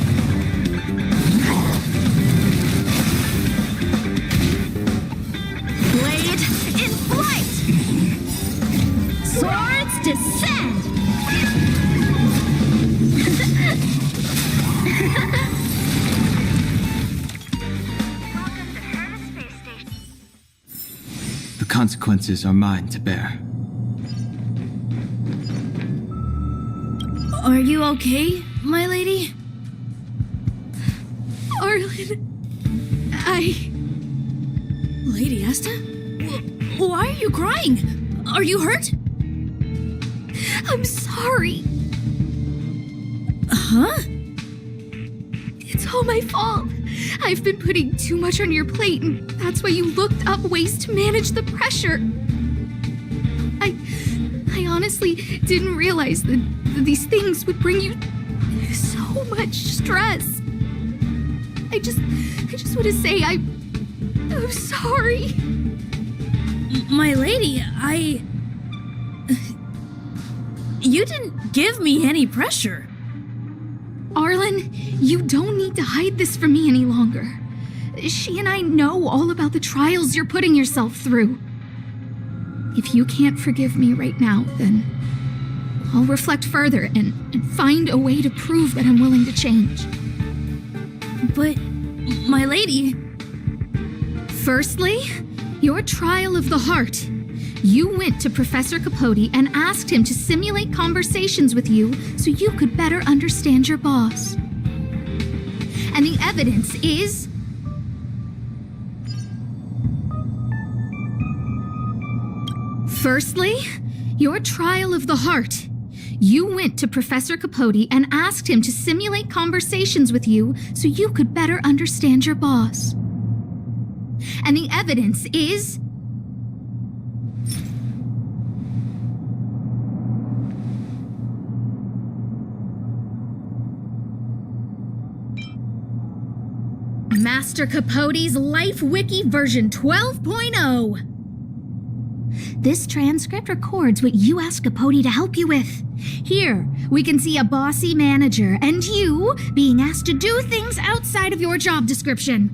Blade in flight! Swords descend! The consequences are mine to bear. Are you okay, my lady? Arlen, Lady Asta? Why are you crying? Are you hurt? I'm sorry. Huh? It's all my fault. I've been putting too much on your plate, and that's why you looked up ways to manage the pressure. I honestly didn't realize that these things would bring you so much stress. I just want to say I'm sorry. My lady, You didn't give me any pressure. Arlen, you don't need to hide this from me any longer. She and I know all about the trials you're putting yourself through. If you can't forgive me right now, then I'll reflect further and find a way to prove that I'm willing to change. But, my lady... Firstly, your trial of the heart. You went to Professor Capote and asked him to simulate conversations with you so you could better understand your boss. And the evidence is... Firstly, your trial of the heart. You went to Professor Capote and asked him to simulate conversations with you so you could better understand your boss. And the evidence is... Master Capote's Life Wiki version 12.0. This transcript records what you asked Capote to help you with. Here, we can see a bossy manager and you being asked to do things outside of your job description.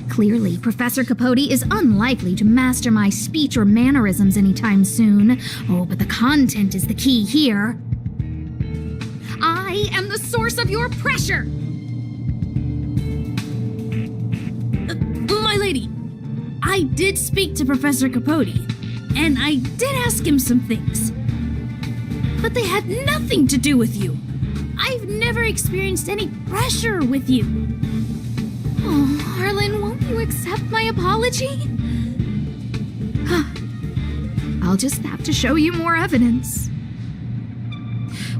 Clearly, Professor Capote is unlikely to master my speech or mannerisms anytime soon. Oh, but the content is the key here. I am the source of your pressure! My lady, I did speak to Professor Capote, and I did ask him some things. But they had nothing to do with you. I've never experienced any pressure with you. Oh, Arlen, won't you accept my apology? I'll just have to show you more evidence.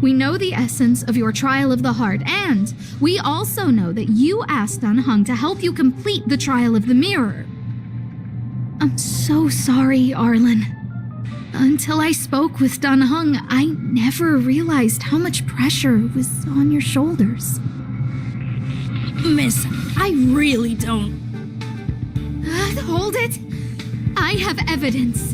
We know the essence of your trial of the heart, and we also know that you asked Dunhung to help you complete the trial of the mirror. I'm so sorry, Arlen. Until I spoke with Dunhung, I never realized how much pressure was on your shoulders. Miss, I really don't. Hold it! I have evidence.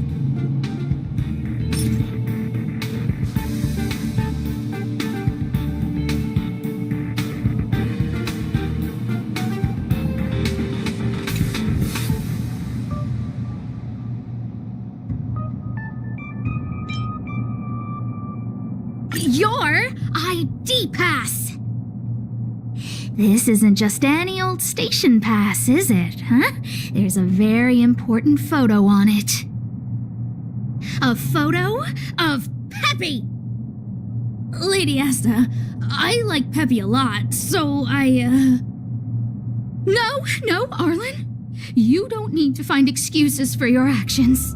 Your ID pass! This isn't just any old station pass, is it, huh? There's a very important photo on it. A photo of Peppy! Lady Asta, I like Peppy a lot, so No, Arlen. You don't need to find excuses for your actions.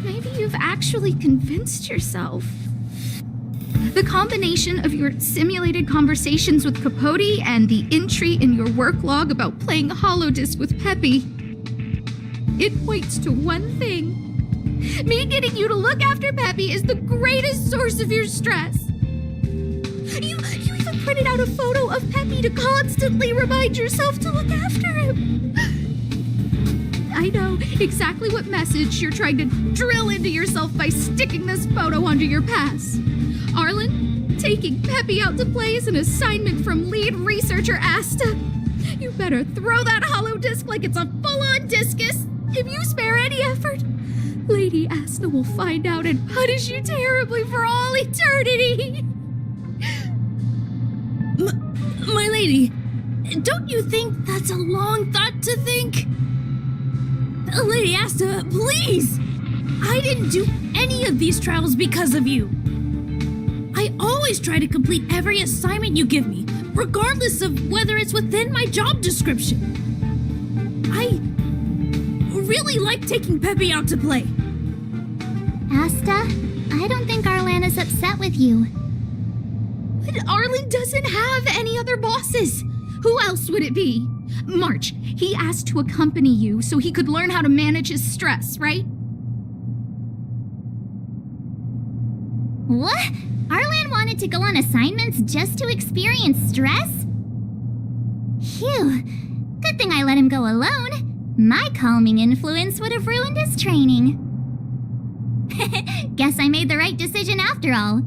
Maybe you've actually convinced yourself. The combination of your simulated conversations with Capote and the entry in your work log about playing holodisc with Peppy, it points to one thing. Me getting you to look after Peppy is the greatest source of your stress. You even printed out a photo of Peppy to constantly remind yourself to look after him. I know exactly what message you're trying to drill into yourself by sticking this photo onto your pass. Arlen, taking Peppy out to play is an assignment from lead researcher Asta. You better throw that holodisc like it's a full-on discus. If you spare any effort, Lady Asta will find out and punish you terribly for all eternity. My lady, don't you think that's a long thought to think? Lady Asta, please! I didn't do any of these trials because of you. I always try to complete every assignment you give me, regardless of whether it's within my job description. I really like taking Peppy out to play. Asta, I don't think Arlan is upset with you. But Arlen doesn't have any other bosses. Who else would it be? March, he asked to accompany you so he could learn how to manage his stress, right? What? Arlan wanted to go on assignments just to experience stress? Phew. Good thing I let him go alone. My calming influence would have ruined his training. Guess I made the right decision after all.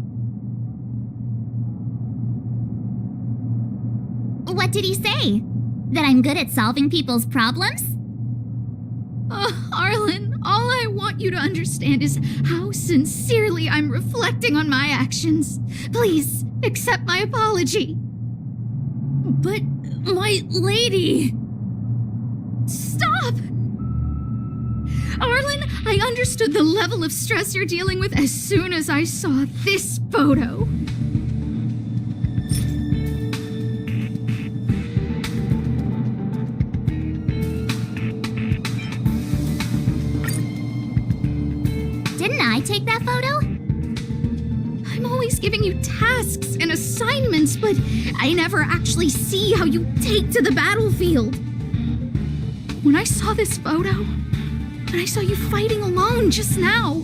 What did he say? That I'm good at solving people's problems? Arlen, all I want you to understand is how sincerely I'm reflecting on my actions. Please, accept my apology. But, my lady... Stop! Arlen, I understood the level of stress you're dealing with as soon as I saw this photo. Didn't I take that photo? I'm always giving you tasks and assignments, but I never actually see how you take to the battlefield. When I saw this photo, and I saw you fighting alone just now,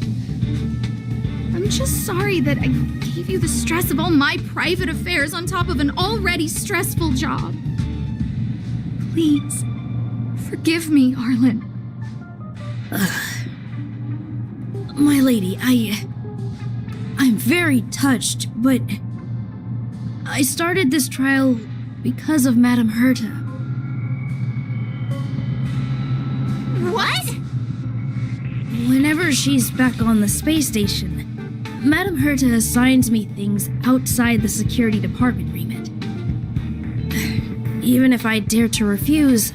I'm just sorry that I gave you the stress of all my private affairs on top of an already stressful job. Please, forgive me, Arlen. My lady, I'm very touched, but I started this trial because of Madame Herta. What? Whenever she's back on the space station, Madame Herta assigns me things outside the security department remit. Even if I dare to refuse,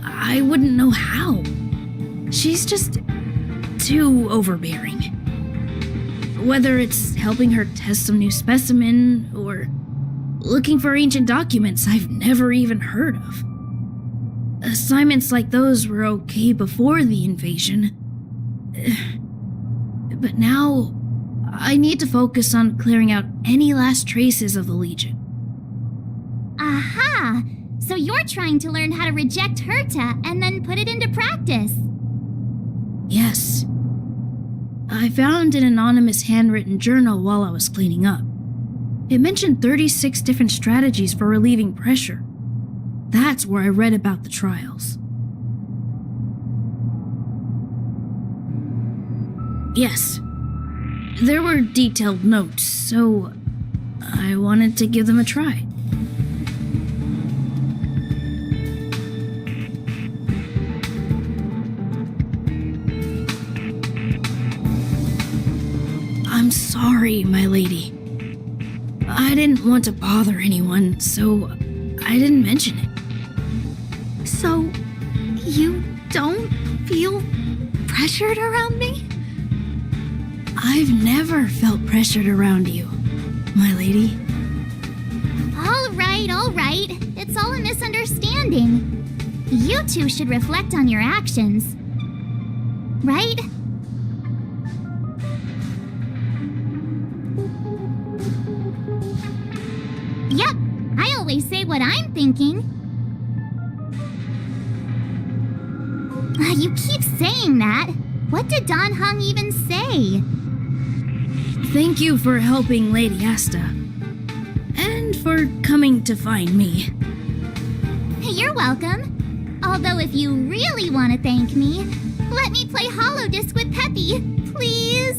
I wouldn't know how. She's just too overbearing. Whether it's helping her test some new specimen or looking for ancient documents I've never even heard of. Assignments like those were okay before the invasion. But now, I need to focus on clearing out any last traces of the Legion. Aha! So you're trying to learn how to reject Herta and then put it into practice. Yes. I found an anonymous handwritten journal while I was cleaning up. It mentioned 36 different strategies for relieving pressure. That's where I read about the trials. Yes. There were detailed notes, so I wanted to give them a try. I'm sorry, my lady. I didn't want to bother anyone, so I didn't mention it. So, you don't feel pressured around me? I've never felt pressured around you, my lady. All right. It's all a misunderstanding. You two should reflect on your actions. Right? Yep, I always say what I'm thinking. You keep saying that. What did Don Hung even say? Thank you for helping Lady Asta. And for coming to find me. You're welcome. Although if you really want to thank me, let me play Holodisc with Peppy, please.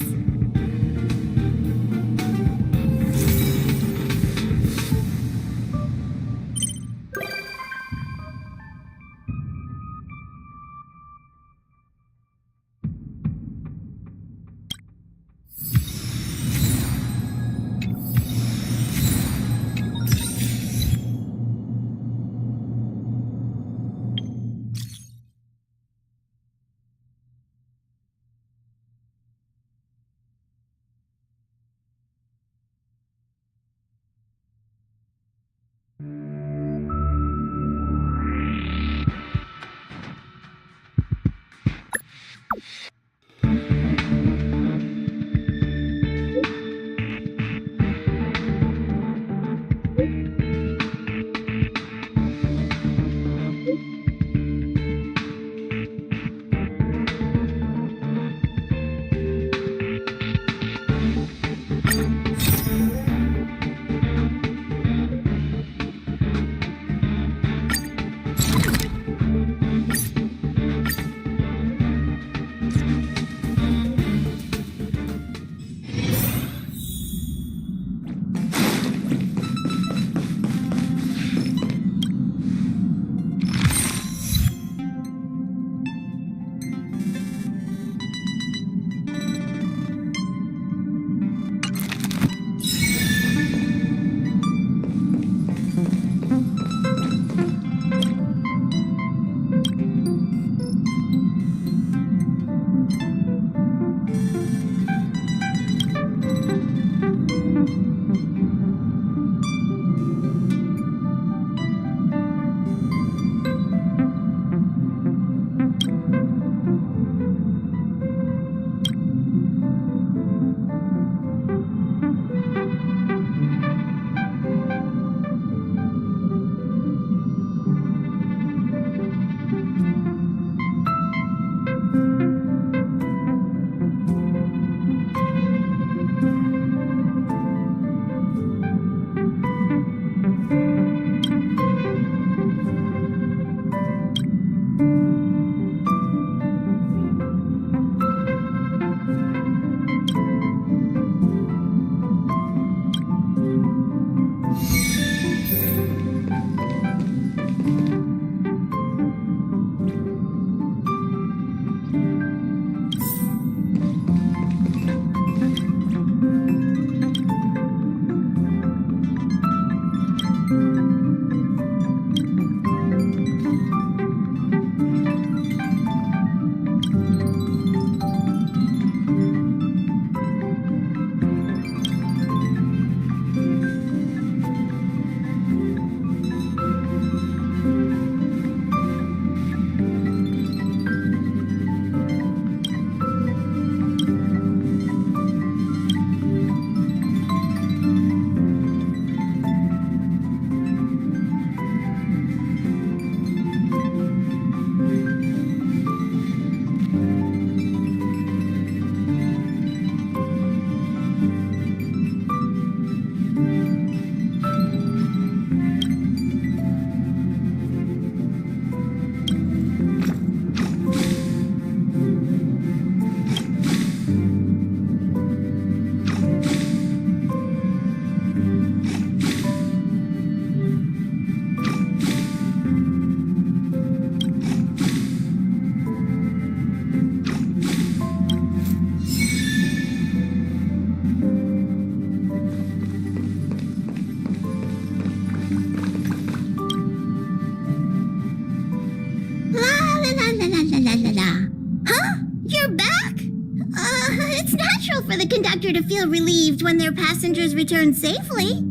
for the conductor to feel relieved when their passengers return safely.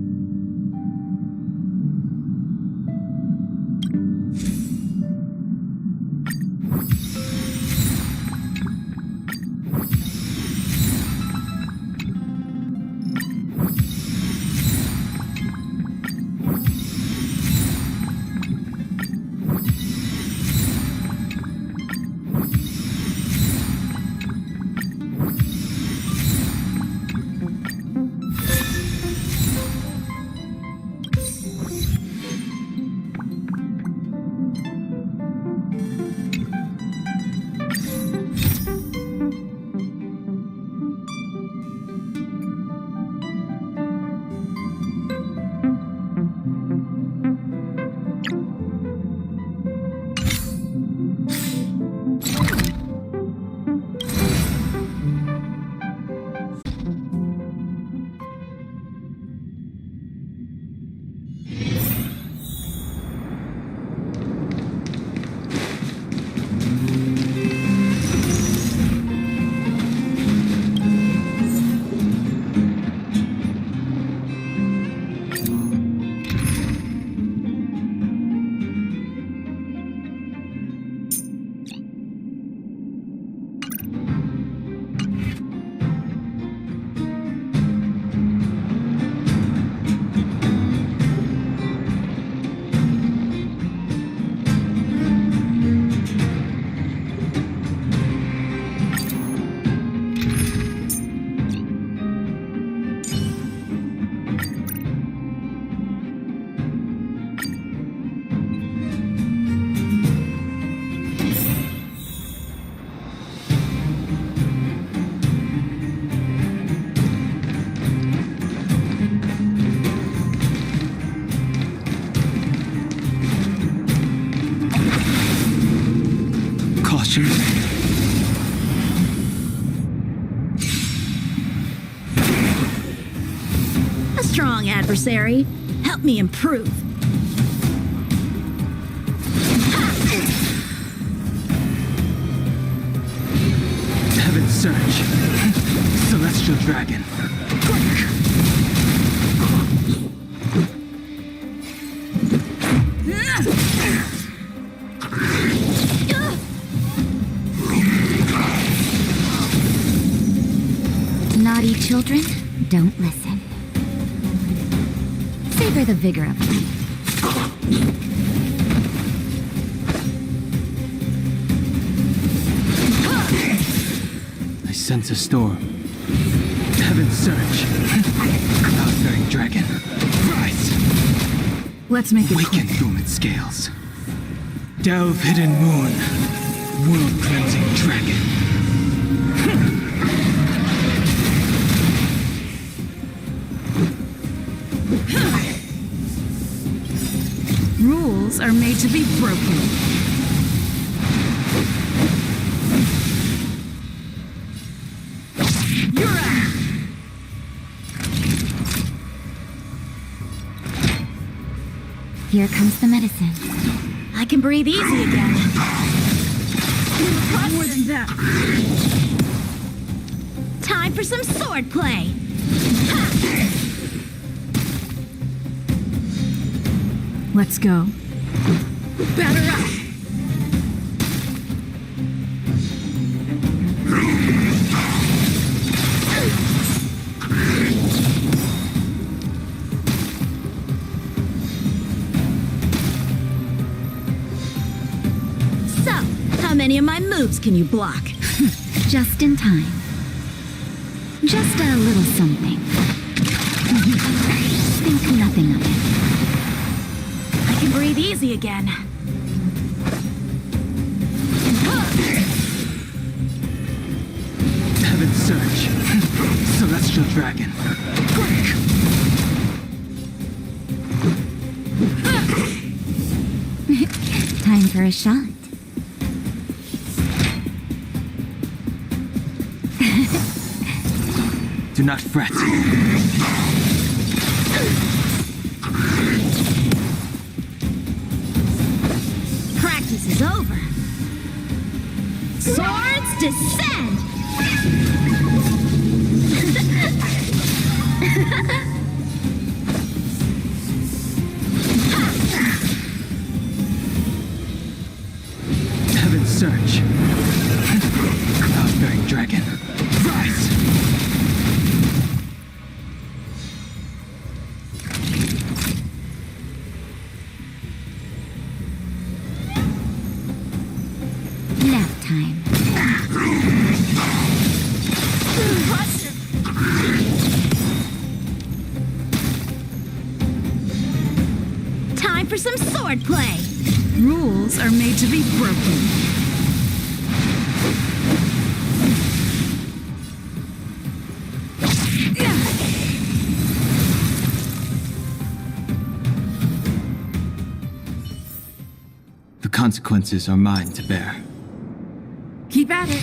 A strong adversary. Help me improve. Heaven's Surge. Celestial Dragon. Naughty children, don't listen. Savor the vigor of life. I sense a storm. Heaven's Surge. Cloud-bearing dragon. Rise! Let's make it Awaken dormant scales. Delve hidden moon. World-cleansing dragon. Rules are made to be broken. You're out! Here comes the medicine. I can breathe easy again. More than that. Time for some sword play. Let's go. Batter up! So, how many of my moves can you block? Just in time. Just a little something. Think nothing of it. I can breathe easy again. Heaven's Surge. Celestial Dragon. Time for a shot. Do not fret. Practice is over. Swords descend! swordplay! Rules are made to be broken. The consequences are mine to bear. Keep at it.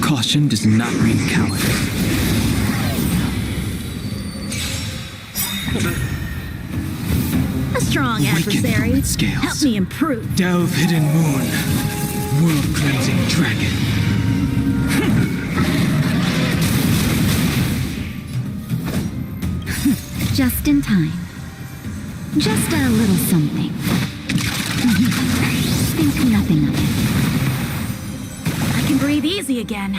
Caution does not mean cowardice. A strong Awaken adversary. human scales. Help me improve. Delve hidden moon. World cleansing dragon. Just in time. Just a little something. Think nothing of it. I can breathe easy again.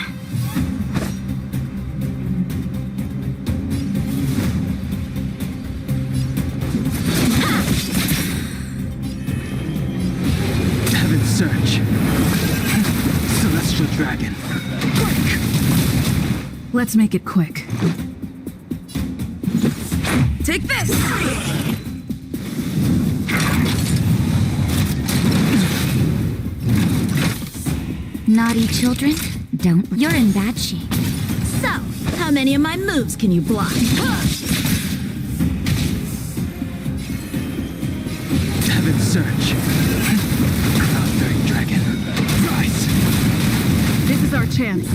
Heaven's Search. Celestial dragon. Let's make it quick. Take this! Naughty children, don't. You're in bad shape. So, how many of my moves can you block? Heaven's Search. Cloud-bearing dragon. Rise! This is our chance.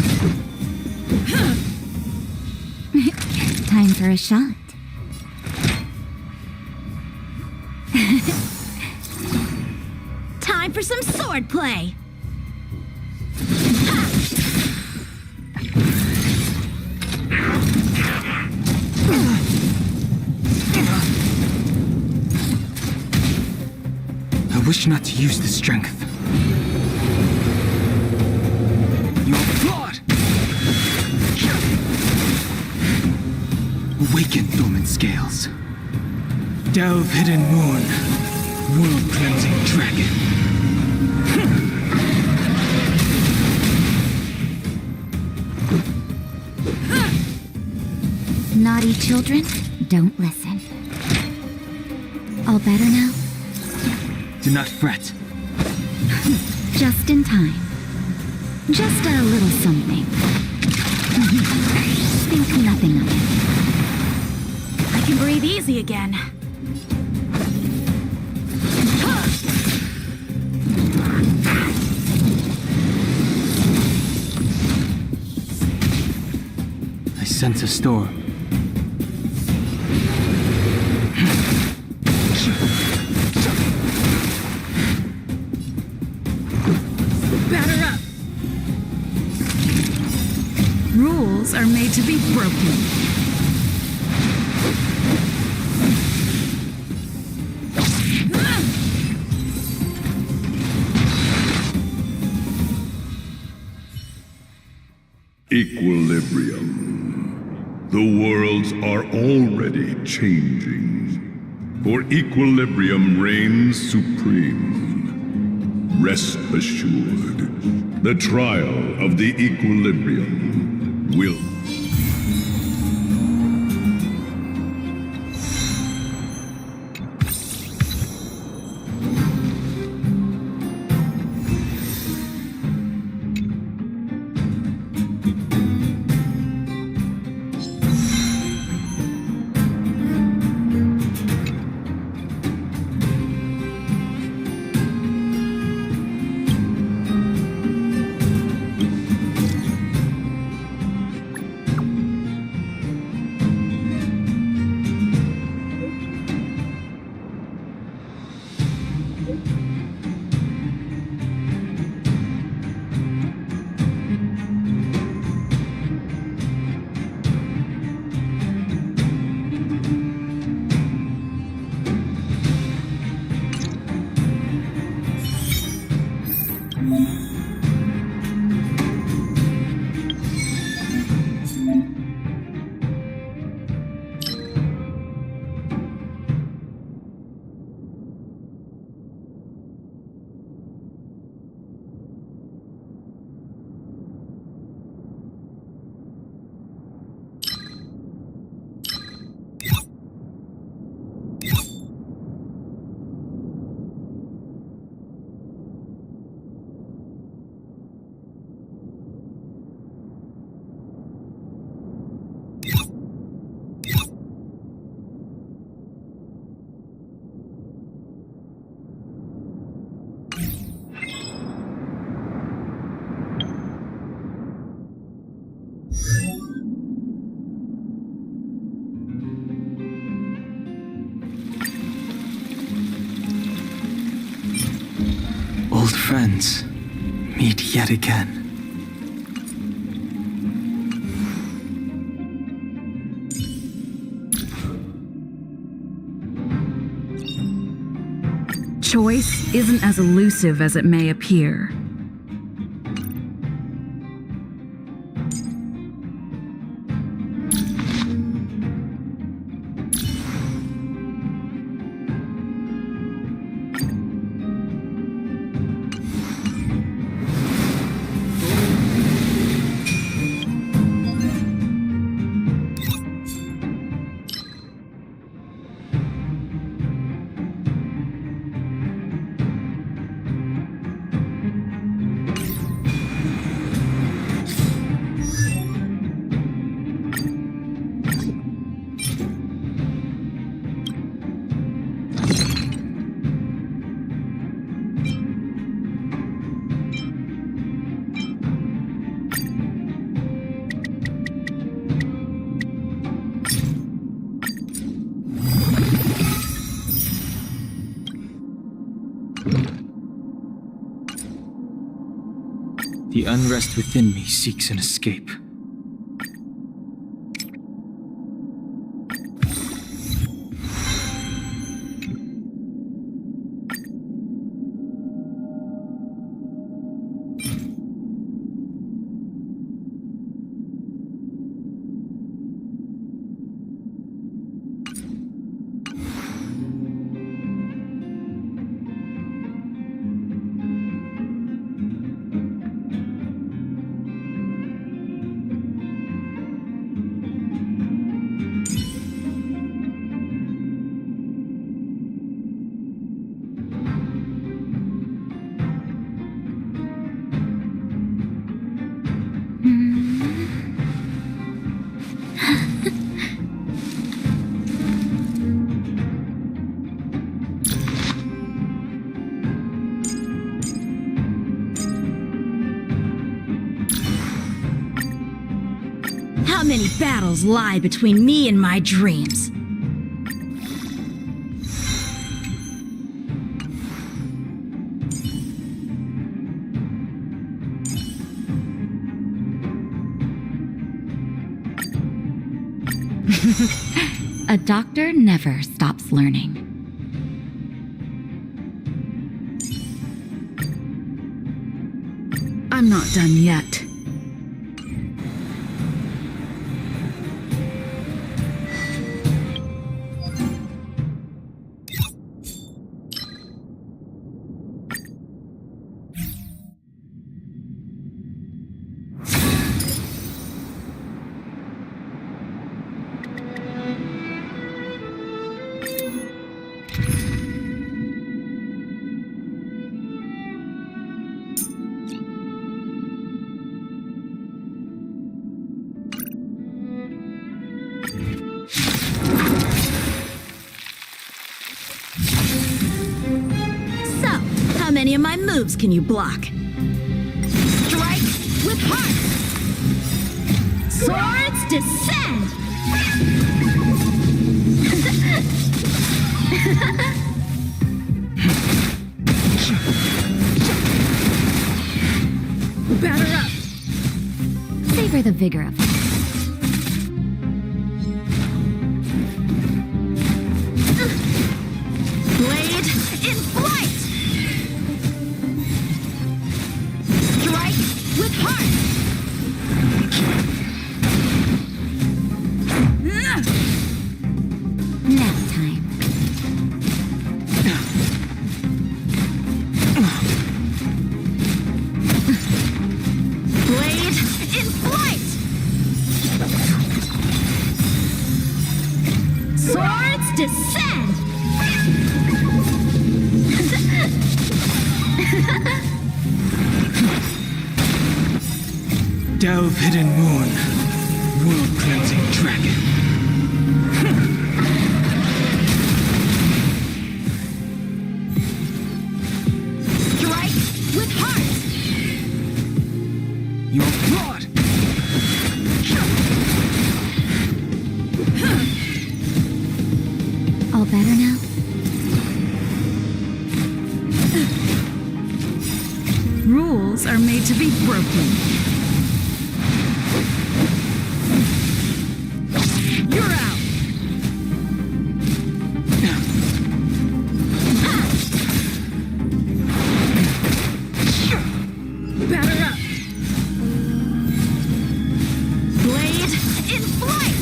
Time for a shot. Time for some swordplay! I wish not to use this strength. You are flawed! Awaken dormant scales. Delve hidden moon. World cleansing dragon. Naughty children, don't listen. All better now? Do not fret. Just in time. Just a little something. Think nothing of it. I can breathe easy again. I sense a storm. Batter up! Rules are made to be broken. Equilibrium. The worlds are already changing, for equilibrium reigns supreme. Rest assured, the trial of the equilibrium will... Old friends, meet yet again. Choice isn't as elusive as it may appear. The unrest within me seeks an escape. How many battles lie between me and my dreams? A doctor never stops learning. I'm not done yet. many of my moves can you block? Strike with heart! Swords descend! Batter up! Savor the vigor of it. Blade in flight! Strike with heart! Nap time. Blade in flight! Swords descend! Delve hidden moon, world cleansing dragon. Strike with heart! Your fraud! All better now? Rules are made to be broken. You're out! Batter up! Blade in flight!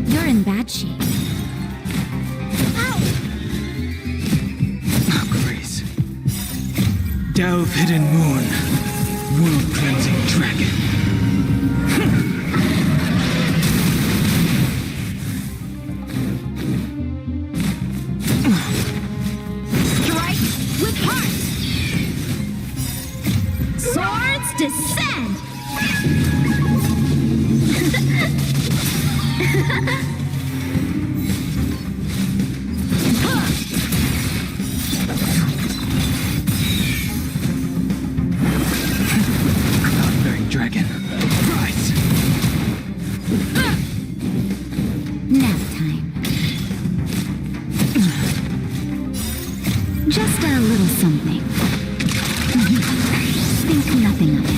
You're in bad shape. Grace. Delve hidden moon, world cleansing dragon. Strike with heart! Swords descend! Cloud-bearing dragon. Rise! Nap time. Just a little something. Think nothing of it.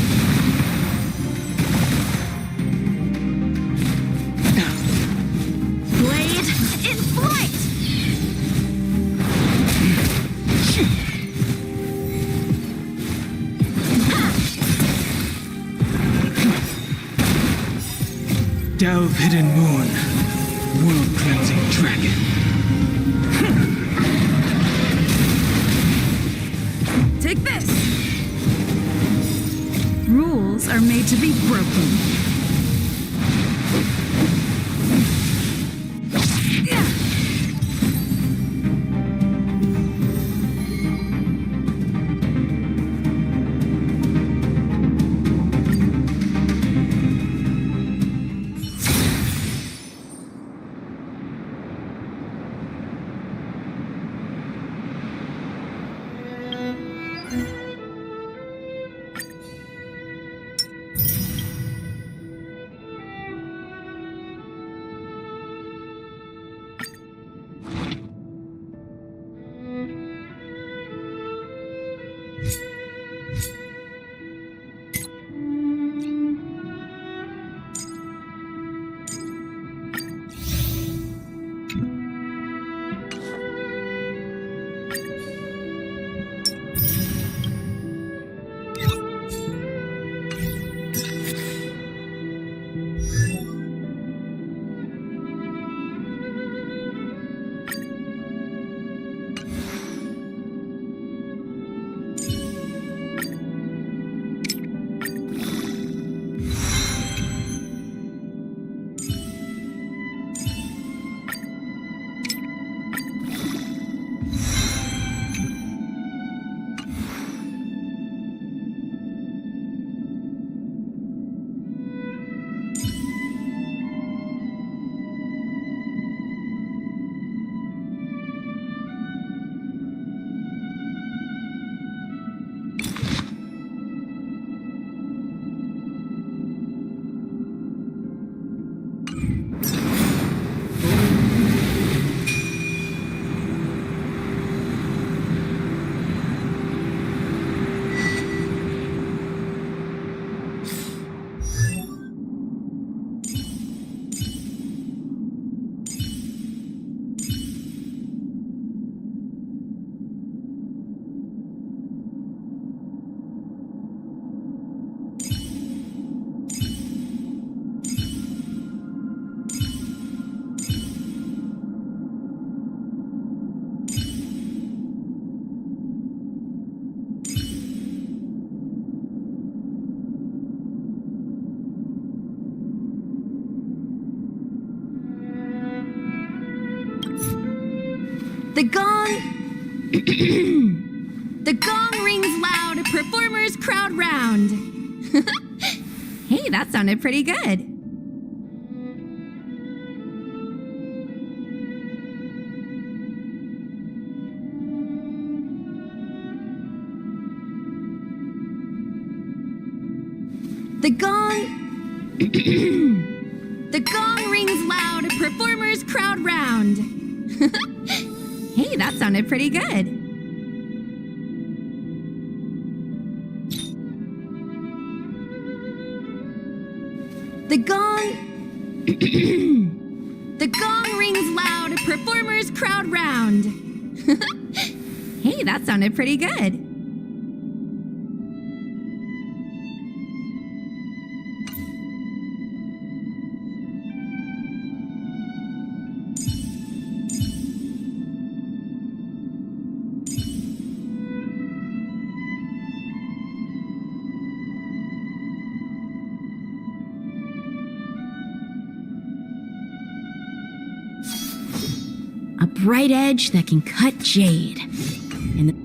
Blade in flight! Delve hidden moon, world cleansing dragon. Take this! Rules are made to be broken. The gong. The gong rings loud, performers crowd round. Hey, that sounded pretty good. The gong. The gong rings loud, performers crowd round. Hey, that sounded pretty good. The gong. The gong rings loud, performers crowd round. Hey, that sounded pretty good. A bright edge that can cut jade. And the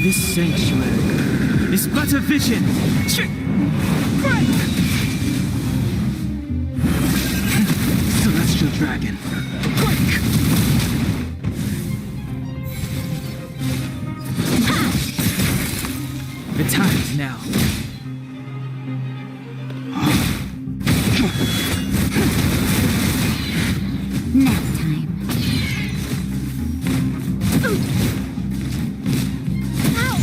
This sanctuary is but a vision. Celestial dragon. The time is now. Nap time. Ow!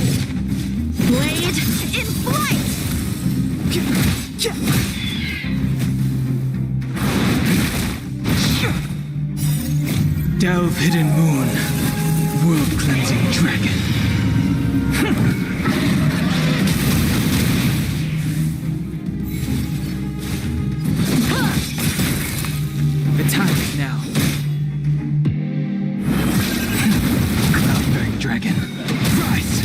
Blade in flight! Delve hidden moon. World cleansing dragon. The time is now. Cloud-bearing dragon. Rise!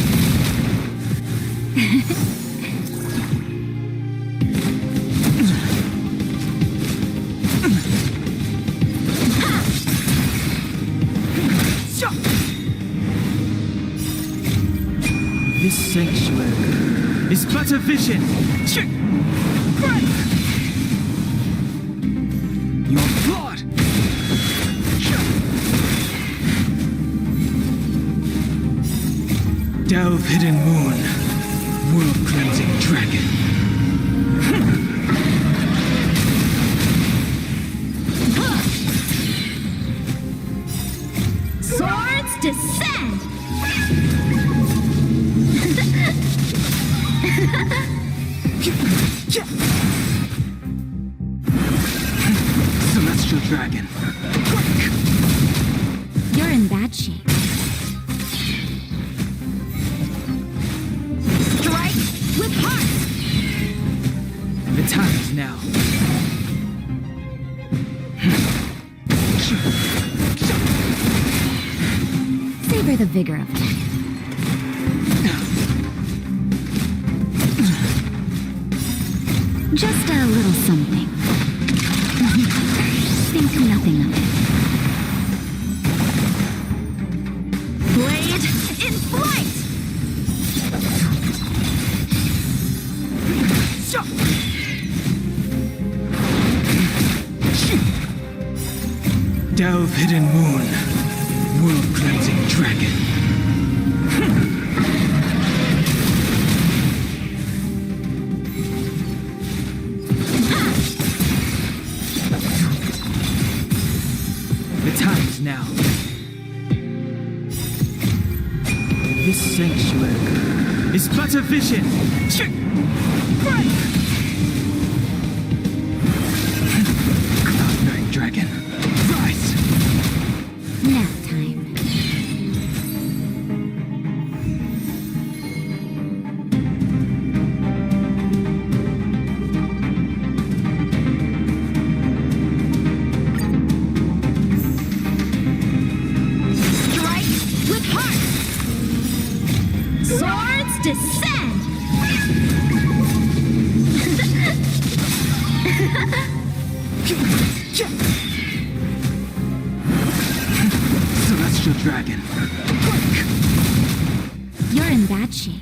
This sanctuary is but a vision. Your blood. Delve hidden moon, world cleansing dragon. Swords descend! Celestial dragon. You're in bad shape. Strike with heart! The time is now. Savor the vigor of life. Just a little something. Think nothing of it. Blade in flight! Delve hidden moon, world cleansing dragon. The time is now. This sanctuary is but a vision. Cloud-bearing dragon, rise! Nap time. Strike with heart! Swords descend! Celestial dragon. You're in bad shape.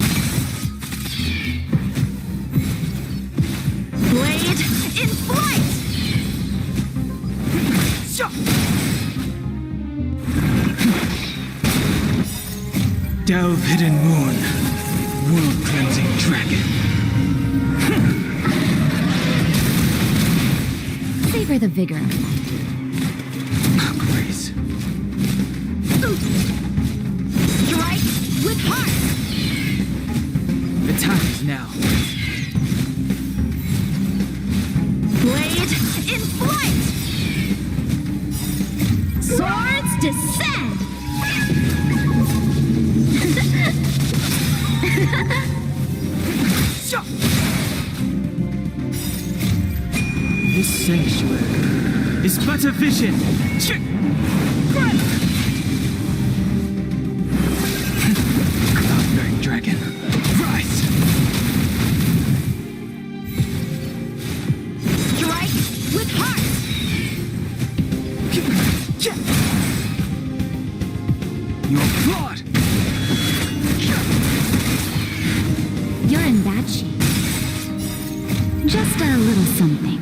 Blade in flight! Delve hidden moon, world cleansing dragon. Savor the vigor of life. Grace. Strike with heart! The time is now. Blade in flight! Swords descend! This sanctuary is but a vision. Cloud-bearing dragon, rise! Strike with heart! Your blood! You're in bad shape. Just a little something.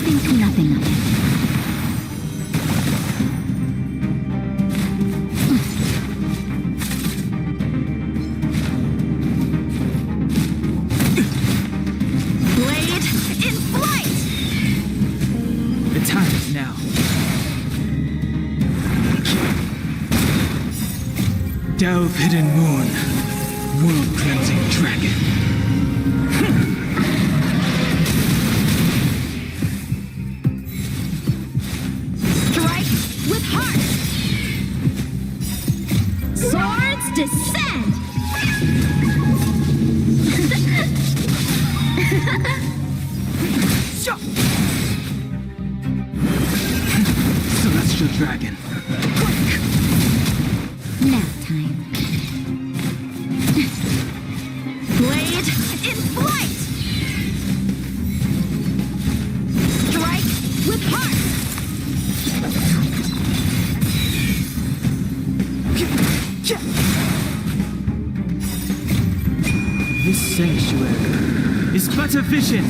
Think nothing of it. Blade in flight! The time is now. Delve hidden moon, world cleansing dragon. Strike with heart! Swords descend! Celestial dragon. Nap time. Blade in flight! Strike with heart! This sanctuary is but a vision.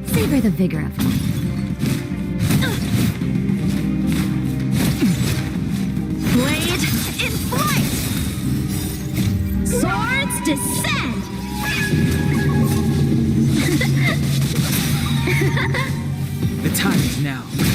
Savor the vigor of life. Descend! The time is now.